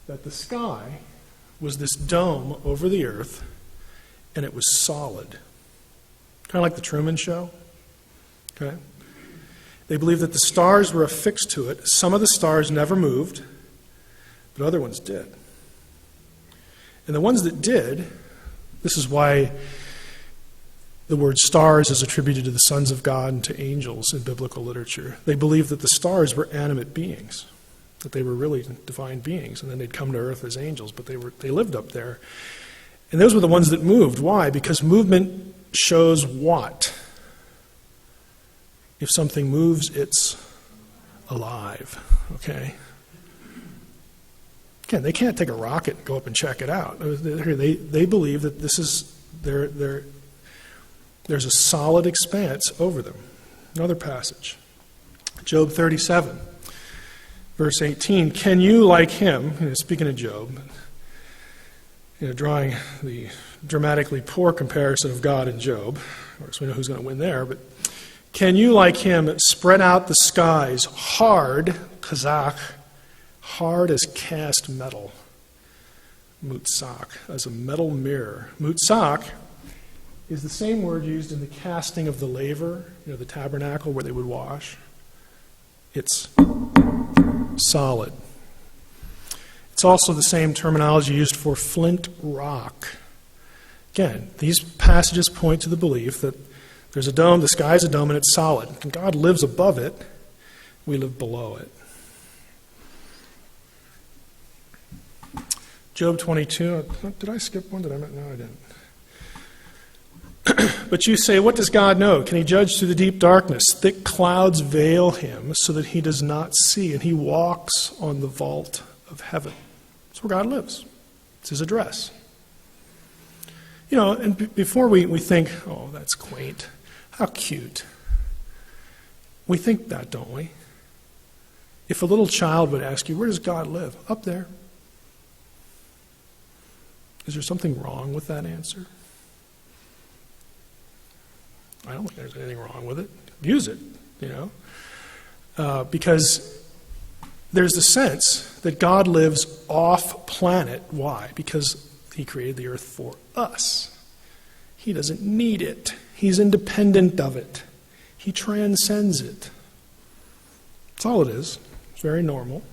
that the sky was this dome over the earth, and it was solid. Kind of like the Truman Show. Okay? They believed that the stars were affixed to it. Some of the stars never moved, but other ones did. And the ones that did, this is why the word stars is attributed to the sons of God and to angels in biblical literature. They believed that the stars were animate beings, that they were really divine beings, and then they'd come to earth as angels, but they lived up there. And those were the ones that moved. Why? Because movement shows what? If something moves, it's alive. Okay? Again, they can't take a rocket and go up and check it out. They believe that this is there's a solid expanse over them. Another passage. Job 37, verse 18. "Can you, like him," speaking of Job, drawing the dramatically poor comparison of God and Job. Of course, we know who's going to win there, but "Can you, like him, spread out the skies hard," kazakh, hard as cast metal, mutzak, as a metal mirror. Mutzak is the same word used in the casting of the laver, the tabernacle where they would wash. It's solid. It's also the same terminology used for flint rock. Again, these passages point to the belief that there's a dome, the sky's a dome, and it's solid. And God lives above it. We live below it. Job 22. Did I skip one? No, I didn't. "But you say, what does God know? Can he judge through the deep darkness? Thick clouds veil him so that he does not see, and he walks on the vault of heaven." That's where God lives. It's his address. And before we think, oh, that's quaint, how cute. We think that, don't we? If a little child would ask you, where does God live? Up there. Is there something wrong with that answer? I don't think there's anything wrong with it. Use it, because there's the sense that God lives off planet. Why? Because he created the earth for us. He doesn't need it. He's independent of it. He transcends it. That's all it is. It's very normal.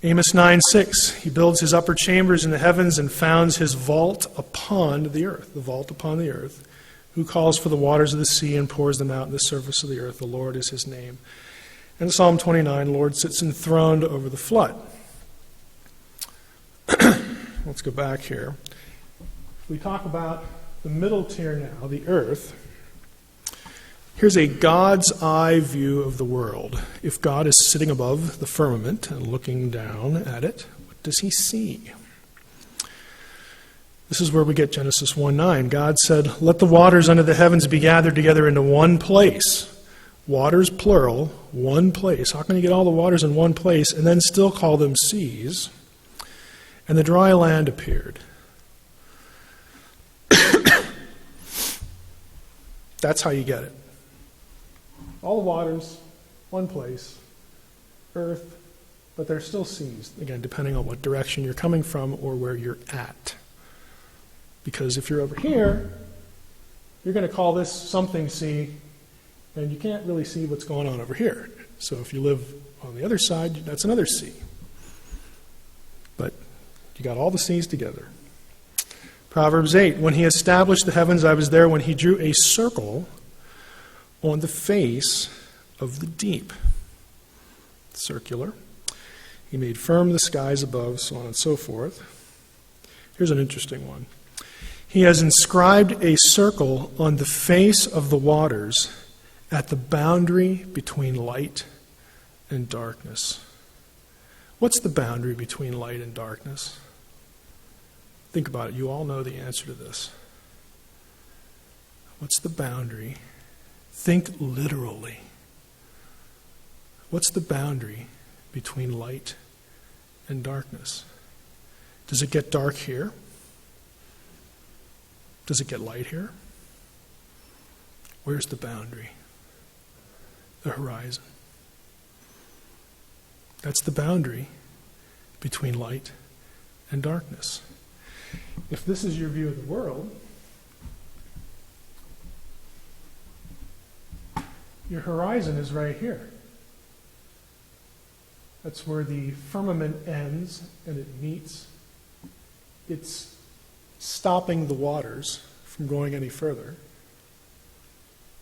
Amos 9:6, he builds his upper chambers in the heavens and founds his vault upon the earth, the vault upon the earth, who calls for the waters of the sea and pours them out in the surface of the earth. The Lord is his name. And Psalm 29, the Lord sits enthroned over the flood. Let's go back here. We talk about the middle tier now, the earth. Here's a God's eye view of the world. If God is sitting above the firmament and looking down at it, what does he see? This is where we get Genesis 1:9. God said, let the waters under the heavens be gathered together into one place. Waters, plural, one place. How can you get all the waters in one place and then still call them seas? And the dry land appeared. That's how you get it. All the waters, one place, earth, but they're still seas, again, depending on what direction you're coming from or where you're at. Because if you're over here, you're going to call this something sea, and you can't really see what's going on over here. So if you live on the other side, that's another sea. But you got all the seas together. Proverbs 8, when he established the heavens, I was there when he drew a circle on the face of the deep. Circular. He made firm the skies above, so on and so forth. Here's an interesting one. He has inscribed a circle on the face of the waters at the boundary between light and darkness. What's the boundary between light and darkness? Think about it. You all know the answer to this. What's the boundary? Think literally. What's the boundary between light and darkness? Does it get dark here? Does it get light here? Where's the boundary? The horizon. That's the boundary between light and darkness. If this is your view of the world, your horizon is right here. That's where the firmament ends and it meets. It's stopping the waters from going any further.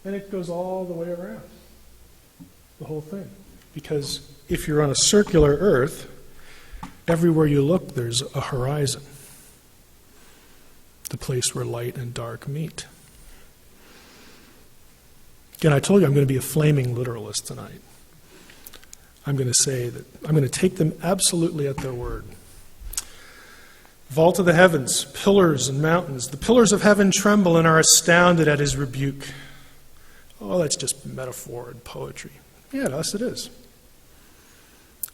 And it goes all the way around, the whole thing. Because if you're on a circular earth, everywhere you look, there's a horizon. The place where light and dark meet. Again, I told you I'm going to be a flaming literalist tonight. I'm going to say that I'm going to take them absolutely at their word. Vault of the heavens, pillars and mountains. The pillars of heaven tremble and are astounded at his rebuke. Oh, that's just metaphor and poetry. Yeah, to us it is.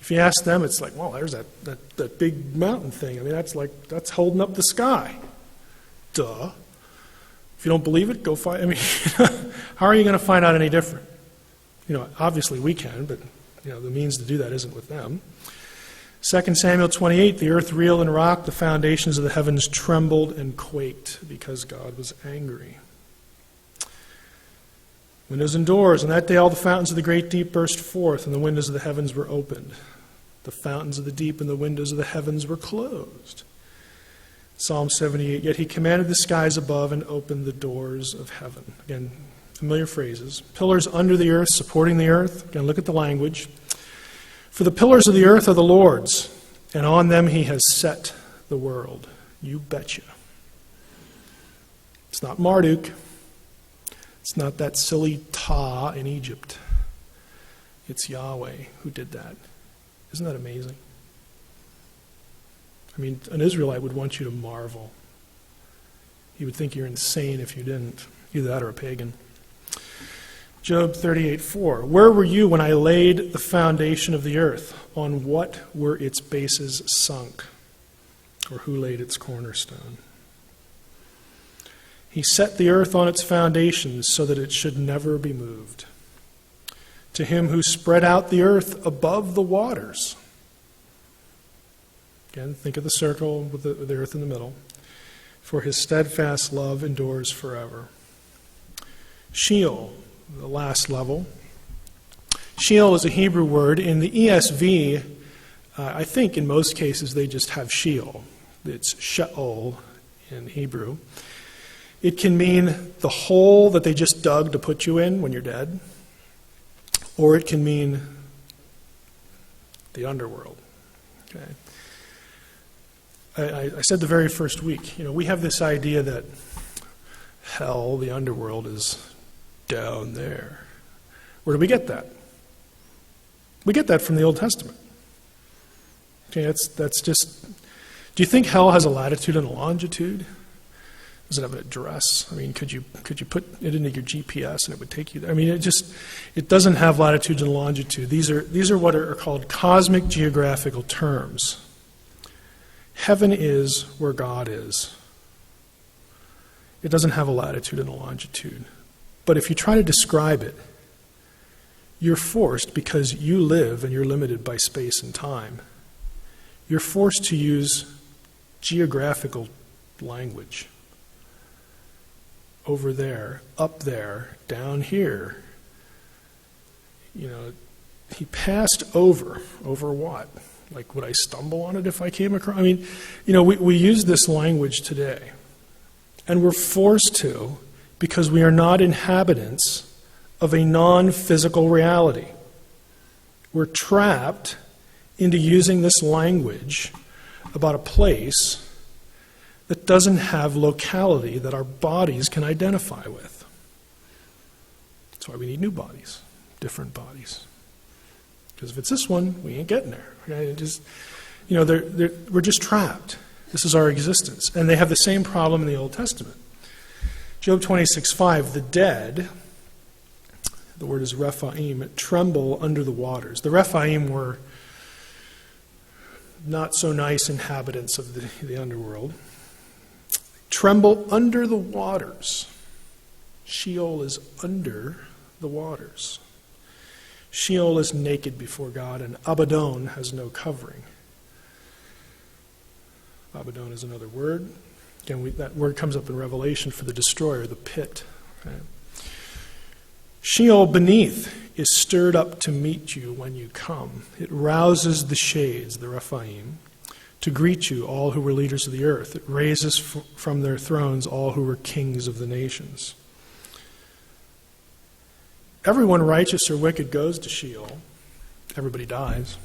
If you ask them, it's like, well, there's that big mountain thing. I mean, that's holding up the sky. Duh. If you don't believe it, go find. I mean, how are you going to find out any different? Obviously we can, but the means to do that isn't with them. 2 Samuel 28, the earth reeled and rocked, the foundations of the heavens trembled and quaked because God was angry. Windows and doors, and that day all the fountains of the great deep burst forth, and the windows of the heavens were opened. The fountains of the deep and the windows of the heavens were closed. Psalm 78, yet he commanded the skies above and opened the doors of heaven. Again, familiar phrases. Pillars under the earth, supporting the earth. Again, look at the language. For the pillars of the earth are the Lord's, and on them he has set the world. You betcha. It's not Marduk. It's not that silly Ta in Egypt. It's Yahweh who did that. Isn't that amazing? I mean, an Israelite would want you to marvel. He would think you're insane if you didn't. Either that or a pagan. Job 38:4. Where were you when I laid the foundation of the earth? On what were its bases sunk? Or who laid its cornerstone? He set the earth on its foundations so that it should never be moved. To him who spread out the earth above the waters. Again, think of the circle with the earth in the middle. For his steadfast love endures forever. Sheol, the last level. Sheol is a Hebrew word. In the ESV, I think in most cases they just have Sheol. It's Sheol in Hebrew. It can mean the hole that they just dug to put you in when you're dead, or it can mean the underworld. Okay. I said the very first week, we have this idea that hell, the underworld, is down there. Where do we get that? We get that from the Old Testament. Okay, that's just. Do you think hell has a latitude and a longitude? Does it have an address? I mean, could you put it into your GPS and it would take you there? I mean, it doesn't have latitude and longitude. These are what are called cosmic geographical terms. Heaven is where God is. It doesn't have a latitude and a longitude. But if you try to describe it, you're forced, because you live and you're limited by space and time, you're forced to use geographical language. Over there, up there, down here. He passed over what? Like, would I stumble on it if I came across? I mean, we use this language today. And we're forced to because we are not inhabitants of a non-physical reality. We're trapped into using this language about a place that doesn't have locality that our bodies can identify with. That's why we need new bodies, different bodies. Because if it's this one, we ain't getting there. Okay? We're just trapped. This is our existence. And they have the same problem in the Old Testament. Job 26:5, the dead, the word is Rephaim, tremble under the waters. The Rephaim were not so nice inhabitants of the underworld. Tremble under the waters. Sheol is under the waters. Sheol is naked before God, and Abaddon has no covering. Abaddon is another word. Again, that word comes up in Revelation for the destroyer, the pit. Okay? Sheol beneath is stirred up to meet you when you come. It rouses the shades, the Rephaim, to greet you, all who were leaders of the earth. It raises from their thrones all who were kings of the nations. Everyone righteous or wicked goes to Sheol. Everybody dies.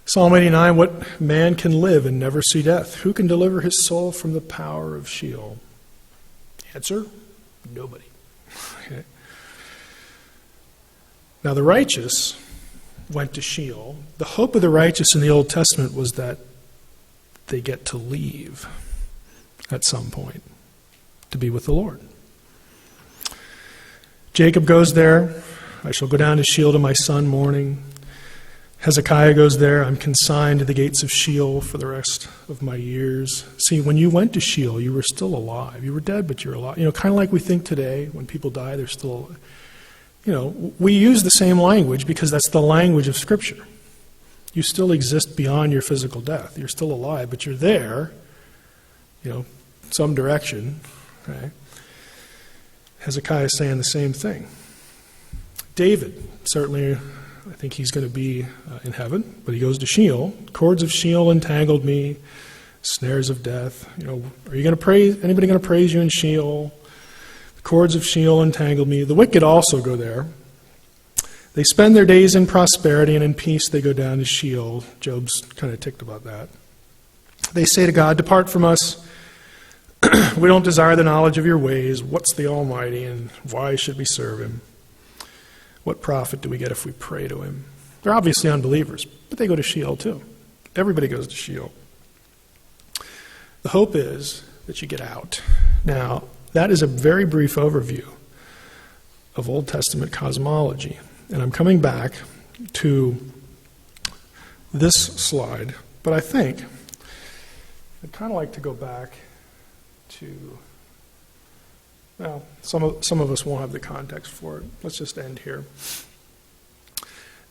Psalm 89, what man can live and never see death? Who can deliver his soul from the power of Sheol? Answer, nobody. Okay. Now the righteous went to Sheol. The hope of the righteous in the Old Testament was that they get to leave at some point to be with the Lord. Jacob goes there. I shall go down to Sheol to my son mourning. Hezekiah goes there. I'm consigned to the gates of Sheol for the rest of my years. See, when you went to Sheol, you were still alive. You were dead, but you're alive. Kind of like we think today, when people die, they're still alive. We use the same language because that's the language of Scripture. You still exist beyond your physical death. You're still alive, but you're there, some direction. Okay? Hezekiah is saying the same thing. David, certainly, I think he's going to be in heaven, but he goes to Sheol. Cords of Sheol entangled me, snares of death. Are you going to praise? Anybody going to praise you in Sheol? The cords of Sheol entangled me. The wicked also go there. They spend their days in prosperity, and in peace they go down to Sheol. Job's kind of ticked about that. They say to God, depart from us. We don't desire the knowledge of your ways. What's the Almighty, and why should we serve him? What profit do we get if we pray to him? They're obviously unbelievers, but they go to Sheol too. Everybody goes to Sheol. The hope is that you get out. Now, that is a very brief overview of Old Testament cosmology. And I'm coming back to this slide, but I think I'd kind of like to go back to, well, some of us won't have the context for it. Let's just end here.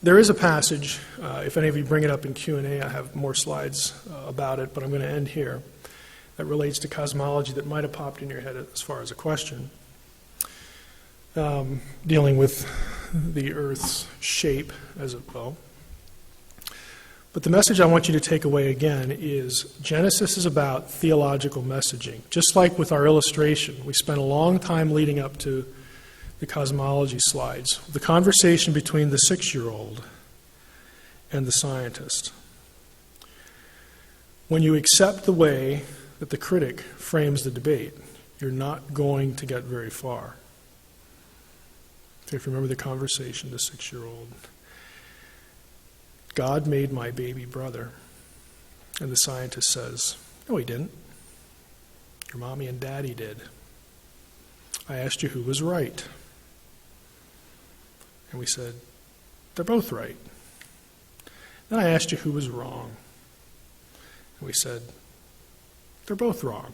There is a passage, if any of you bring it up in Q&A, I have more slides about it, but I'm going to end here, that relates to cosmology that might have popped in your head as far as a question, dealing with the Earth's shape as well. But the message I want you to take away again is Genesis is about theological messaging. Just like with our illustration, we spent a long time leading up to the cosmology slides, the conversation between the 6-year-old and the scientist. When you accept the way that the critic frames the debate, you're not going to get very far. If you remember the conversation, the 6-year-old. God made my baby brother. And the scientist says, no, he didn't. Your mommy and daddy did. I asked you who was right. And we said, they're both right. Then I asked you who was wrong. And we said, they're both wrong.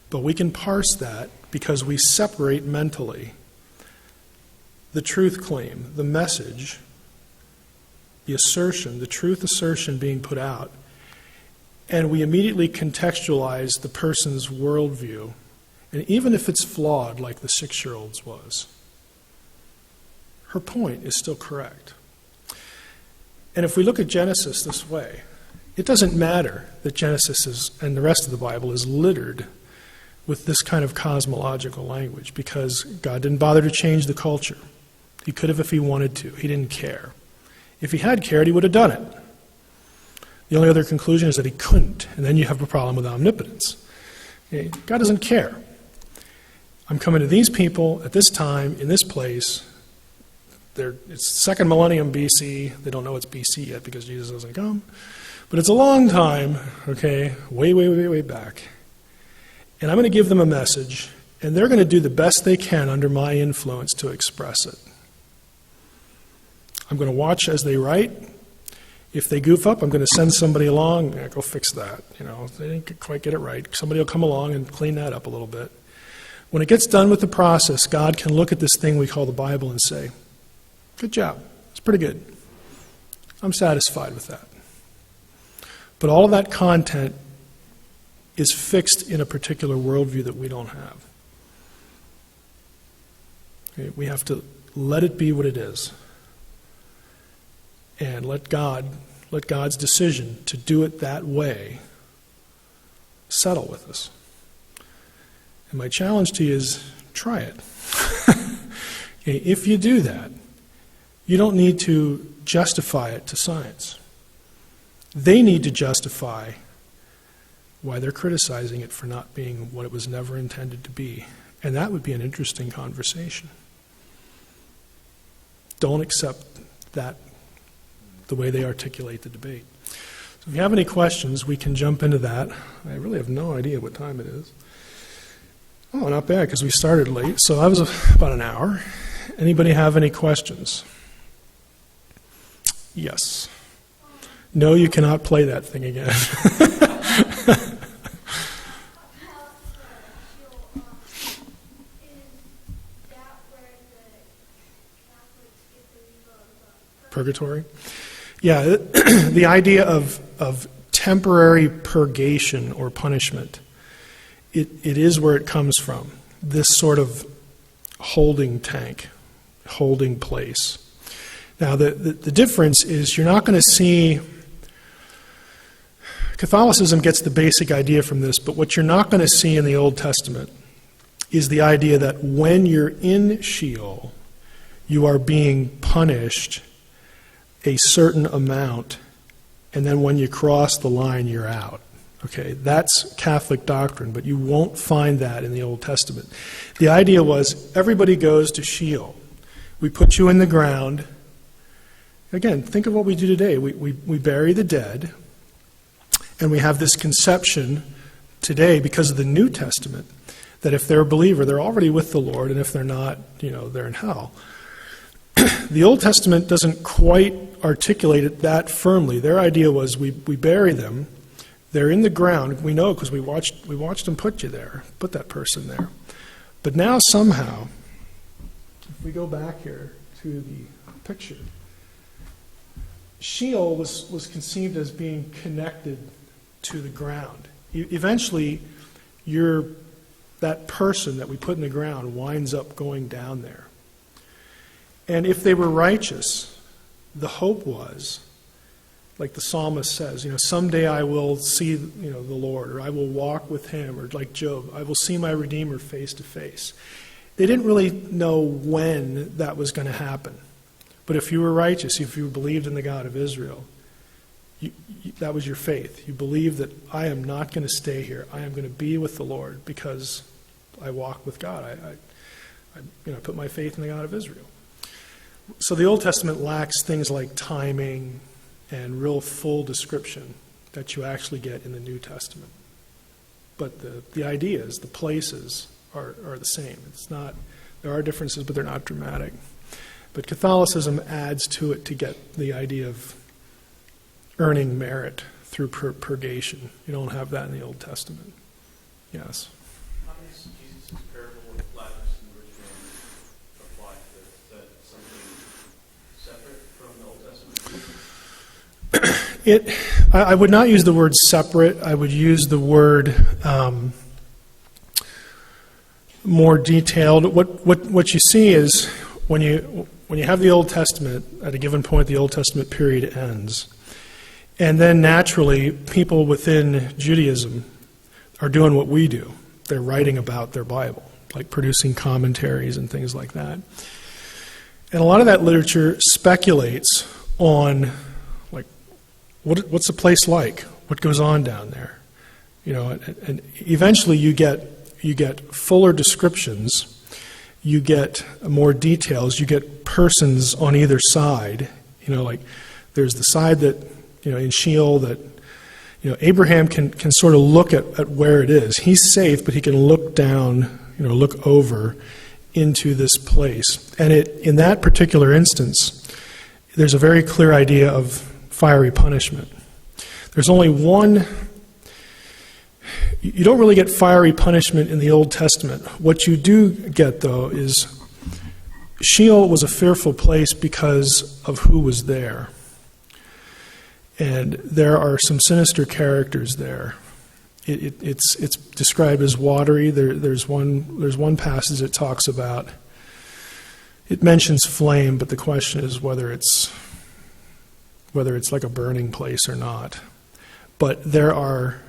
But we can parse that because we separate mentally the truth claim, the message, the assertion, the truth assertion being put out, and we immediately contextualize the person's worldview, and even if it's flawed like the 6-year-old's was, her point is still correct. And if we look at Genesis this way, it doesn't matter that Genesis is, and the rest of the Bible is littered with this kind of cosmological language because God didn't bother to change the culture. He could have if he wanted to. He didn't care. If he had cared, he would have done it. The only other conclusion is that he couldn't, and then you have a problem with omnipotence. Okay? God doesn't care. I'm coming to these people at this time, in this place. It's second millennium BC. They don't know it's BC yet because Jesus doesn't come. But it's a long time, okay, way, way, way, way back. And I'm going to give them a message, and they're going to do the best they can under my influence to express it. I'm going to watch as they write. If they goof up, I'm going to send somebody along, go fix that. If they didn't quite get it right, somebody will come along and clean that up a little bit. When it gets done with the process, God can look at this thing we call the Bible and say, good job, it's pretty good. I'm satisfied with that. But all of that content is fixed in a particular worldview that we don't have. Okay, we have to let it be what it is. And let God's decision to do it that way settle with us. And my challenge to you is try it. Okay, if you do that, you don't need to justify it to science. They need to justify why they're criticizing it for not being what it was never intended to be. And that would be an interesting conversation. Don't accept that the way they articulate the debate. So if you have any questions, we can jump into that. I really have no idea what time it is. Oh, not bad, because we started late. So that was about an hour. Anybody have any questions? Yes. No, you cannot play that thing again. Purgatory? Yeah, the idea of temporary purgation or punishment, it is where it comes from. This sort of holding tank, holding place. Now, the difference is you're not going to see, Catholicism gets the basic idea from this, but what you're not going to see in the Old Testament is the idea that when you're in Sheol, you are being punished a certain amount, and then when you cross the line, you're out. Okay, that's Catholic doctrine, but you won't find that in the Old Testament. The idea was everybody goes to Sheol. We put you in the ground, Again, think of what we do today. We bury the dead, and we have this conception today because of the New Testament that if they're a believer, they're already with the Lord, and if they're not, they're in hell. The Old Testament doesn't quite articulate it that firmly. Their idea was we bury them. They're in the ground. We know because we watched them put that person there. But now somehow, if we go back here to the picture, Sheol was conceived as being connected to the ground. Eventually, that person that we put in the ground winds up going down there. And if they were righteous, the hope was, like the psalmist says, someday I will see, the Lord, or I will walk with him, or like Job, I will see my Redeemer face to face. They didn't really know when that was going to happen. But if you were righteous, if you believed in the God of Israel, that was your faith. You believed that I am not going to stay here. I am going to be with the Lord because I walk with God. I put my faith in the God of Israel. So the Old Testament lacks things like timing and real full description that you actually get in the New Testament. But the ideas, the places are the same. There are differences, but they're not dramatic. But Catholicism adds to it to get the idea of earning merit through purgation. You don't have that in the Old Testament. Yes? How does Jesus' parable with Lazarus and the rich man apply to this? Is that something separate from the Old Testament? I would not use the word separate. I would use the word more detailed. What you see is when you have the Old Testament, at a given point the Old Testament period ends. And then naturally, people within Judaism are doing what we do. They're writing about their Bible, like producing commentaries and things like that. And a lot of that literature speculates on, like, what's the place like? What goes on down there? And eventually you get fuller descriptions. You get more details. You get persons on either side. Like there's the side that, in Sheol that, Abraham can sort of look at where it is. He's safe, but he can look down, look over into this place. And in that particular instance, there's a very clear idea of fiery punishment. There's only one. You don't really get fiery punishment in the Old Testament. What you do get, though, is Sheol was a fearful place because of who was there. And there are some sinister characters there. It's described as watery. There's one passage that talks about, it mentions flame, but the question is whether it's like a burning place or not. But there are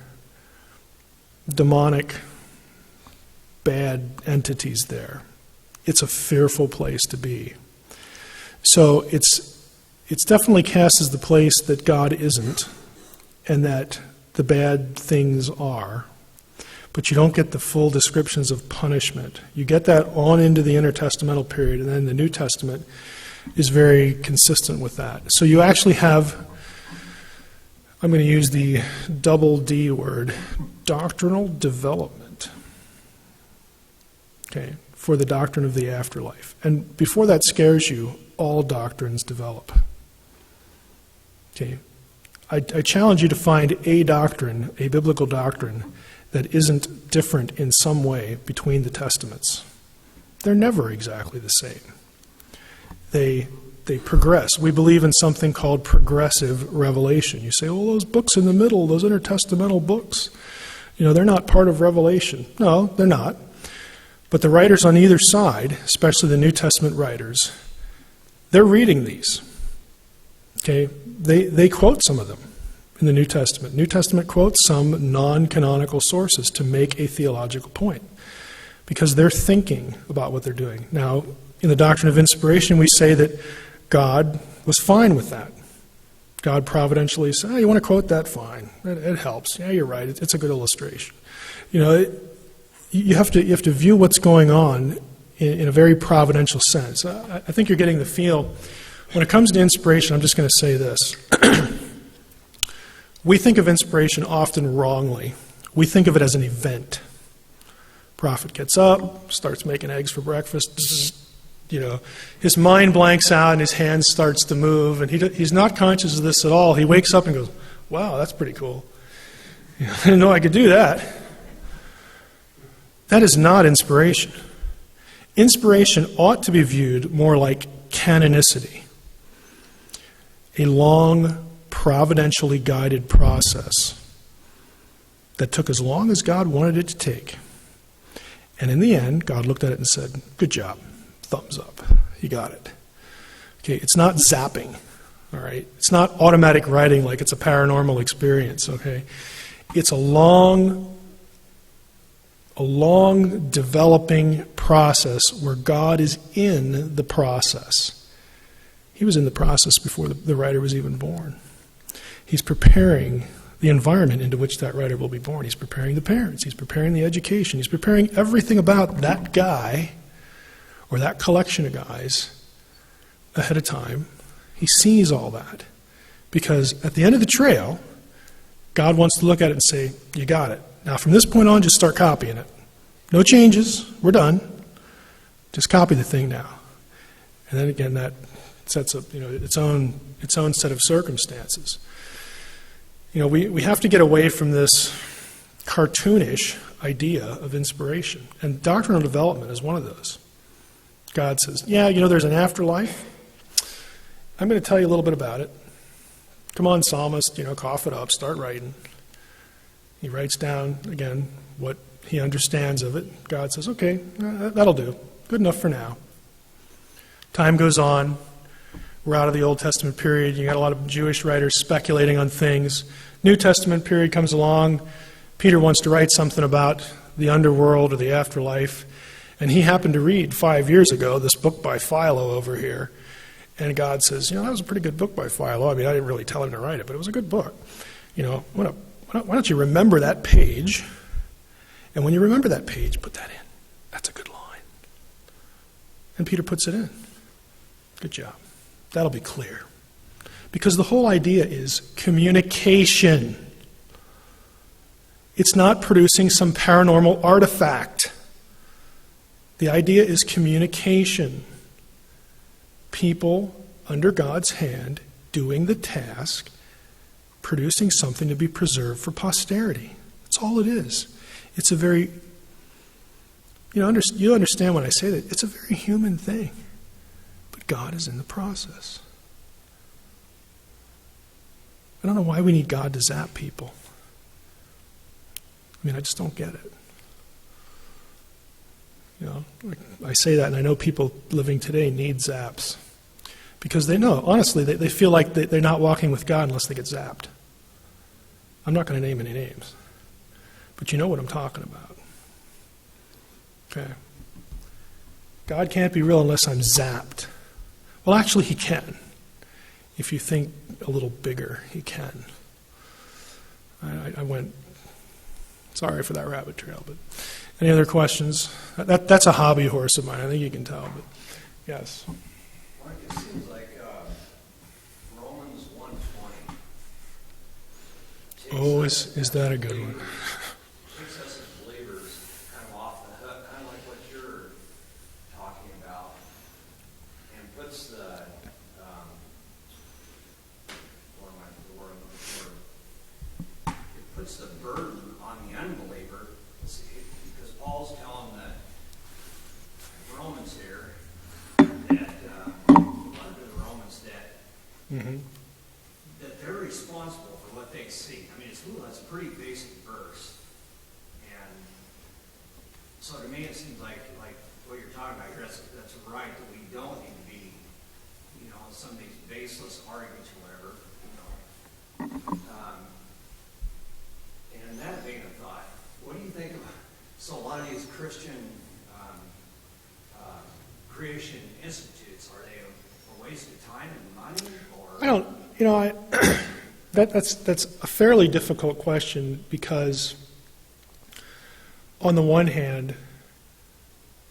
demonic, bad entities there. It's a fearful place to be. So it's definitely cast as the place that God isn't and that the bad things are. But you don't get the full descriptions of punishment. You get that on into the intertestamental period, and then the New Testament is very consistent with that. So you actually have, I'm going to use the double D word, doctrinal development, okay, for the doctrine of the afterlife. And before that scares you, all doctrines develop. Okay, I challenge you to find a doctrine, a biblical doctrine, that isn't different in some way between the testaments. They're never exactly the same. They progress. We believe in something called progressive revelation. You say, well, those books in the middle, those intertestamental books, they're not part of Revelation. No, they're not. But the writers on either side, especially the New Testament writers, they're reading these. Okay, they quote some of them in the New Testament. New Testament quotes some non-canonical sources to make a theological point because they're thinking about what they're doing. Now, in the doctrine of inspiration, we say that God was fine with that. God providentially said, you want to quote that? Fine. It helps. Yeah, you're right. It's a good illustration. You have to view what's going on in a very providential sense. I think you're getting the feel When it comes to inspiration, I'm just going to say this. We think of inspiration often wrongly. We think of it as an event. Prophet gets up, starts making eggs for breakfast. His mind blanks out and his hand starts to move, and he's not conscious of this at all. He wakes up and goes, "Wow, that's pretty cool. I didn't know I could do that." That is not inspiration. Inspiration ought to be viewed more like canonicity, a long, providentially guided process that took as long as God wanted it to take. And in the end, God looked at it and said, "Good job. Thumbs up. You got it." Okay, it's not zapping, all right? It's not automatic writing like it's a paranormal experience, okay? It's a long developing process where God is in the process. He was in the process before the writer was even born. He's preparing the environment into which that writer will be born. He's preparing the parents. He's preparing the education. He's preparing everything about that guy or that collection of guys ahead of time. He sees all that because at the end of the trail, God wants to look at it and say, "You got it. Now from this point on, just start copying it. No changes. We're done. Just copy the thing now." And then again, that sets up its own set of circumstances. We have to get away from this cartoonish idea of inspiration, and doctrinal development is one of those. God says, "Yeah, there's an afterlife. I'm going to tell you a little bit about it. Come on, psalmist, cough it up, start writing." He writes down, again, what he understands of it. God says, "Okay, that'll do. Good enough for now." Time goes on. We're out of the Old Testament period. You got a lot of Jewish writers speculating on things. New Testament period comes along. Peter wants to write something about the underworld or the afterlife. And he happened to read 5 years ago this book by Philo over here. And God says, "That was a pretty good book by Philo. I mean, I didn't really tell him to write it, but it was a good book. Why don't you remember that page? And when you remember that page, put that in. That's a good line." And Peter puts it in. Good job. That'll be clear. Because the whole idea is communication. It's not producing some paranormal artifact. The idea is communication. People under God's hand doing the task, producing something to be preserved for posterity. That's all it is. It's a very, you understand when I say that, it's a very human thing. But God is in the process. I don't know why we need God to zap people. I just don't get it. I say that, and I know people living today need zaps. Because they know, honestly, they feel like they're not walking with God unless they get zapped. I'm not going to name any names. But you know what I'm talking about. Okay. God can't be real unless I'm zapped. Well, actually, he can. If you think a little bigger, he can. I went, sorry for that rabbit trail, but any other questions? That's a hobby horse of mine. I think you can tell, but yes. Well, it seems like Romans 1:20. Oh, is that a good one? Takes us as believers kind of off the hook, kind of like what you're talking about, and puts the it puts the burden on the unbeliever, because Paul's telling the Romans here that under the Romans that they're responsible for what they see. I mean, that's a pretty basic verse, and so to me it seems like what you're talking about here. That's right, that we don't need to be, some of these baseless arguments or whatever, And in that vein of thought, what do you think of? So a lot of these Christian creation institutes, are they a waste of time and money, or? I don't. That's a fairly difficult question because, on the one hand,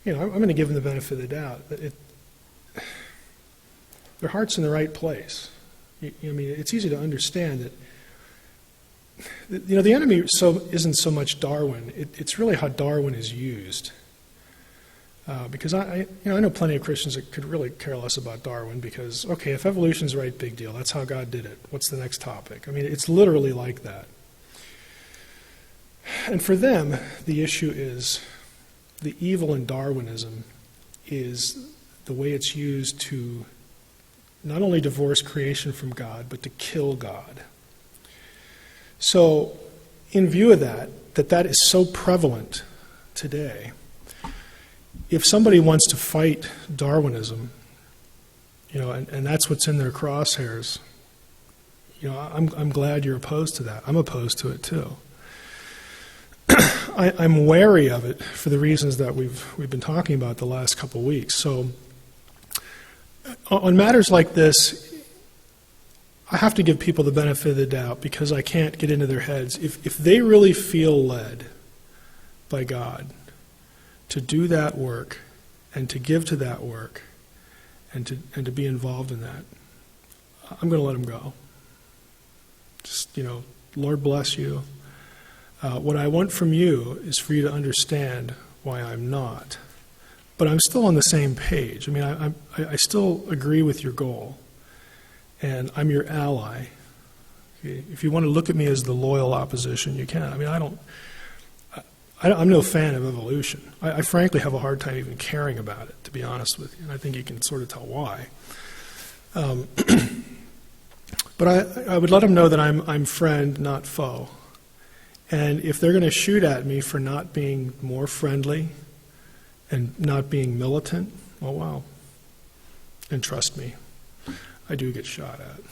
I'm going to give them the benefit of the doubt. Their heart's in the right place. I mean, it's easy to understand that, the enemy isn't so much Darwin. It's really how Darwin is used. Because I know plenty of Christians that could really care less about Darwin because, okay, if evolution's right, big deal. That's how God did it. What's the next topic? I mean, it's literally like that. And for them, the issue is the evil in Darwinism is the way it's used to not only divorce creation from God, but to kill God. So, in view of that is so prevalent today, if somebody wants to fight Darwinism, and that's what's in their crosshairs, I'm glad you're opposed to that. I'm opposed to it too. I'm wary of it for the reasons that we've been talking about the last couple of weeks. So, on matters like this, I have to give people the benefit of the doubt because I can't get into their heads. If they really feel led by God to do that work and to give to that work and to be involved in that, I'm going to let them go. Just, Lord bless you. What I want from you is for you to understand why I'm not. But I'm still on the same page. I mean, I still agree with your goal. And I'm your ally. Okay? If you want to look at me as the loyal opposition, you can. I mean, I'm no fan of evolution. I frankly have a hard time even caring about it, to be honest with you. And I think you can sort of tell why. But I would let them know that I'm friend, not foe. And if they're going to shoot at me for not being more friendly and not being militant, oh wow. And trust me, I do get shot at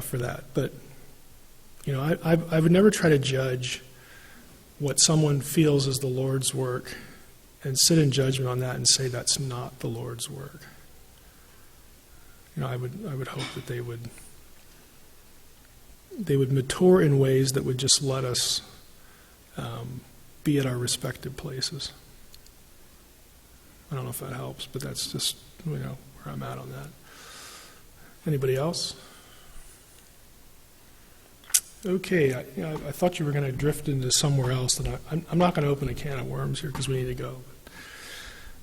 for that. But, I would never try to judge what someone feels is the Lord's work and sit in judgment on that and say that's not the Lord's work. I would hope that they would mature in ways that would just let us be at our respective places. I don't know if that helps, but that's just, where I'm at on that. Anybody else? Okay, I thought you were going to drift into somewhere else, and I'm not going to open a can of worms here because we need to go.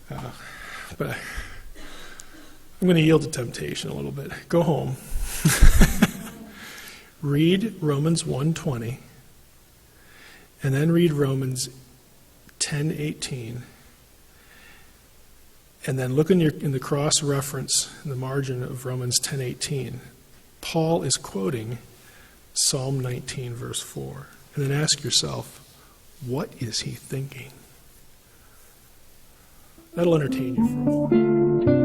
But I'm going to yield to temptation a little bit. Go home. Read Romans 1:20, and then read Romans 10:18. And then look in the cross-reference in the margin of Romans 10:18. Paul is quoting Psalm 19, verse 4. And then ask yourself, what is he thinking? That'll entertain you for a moment.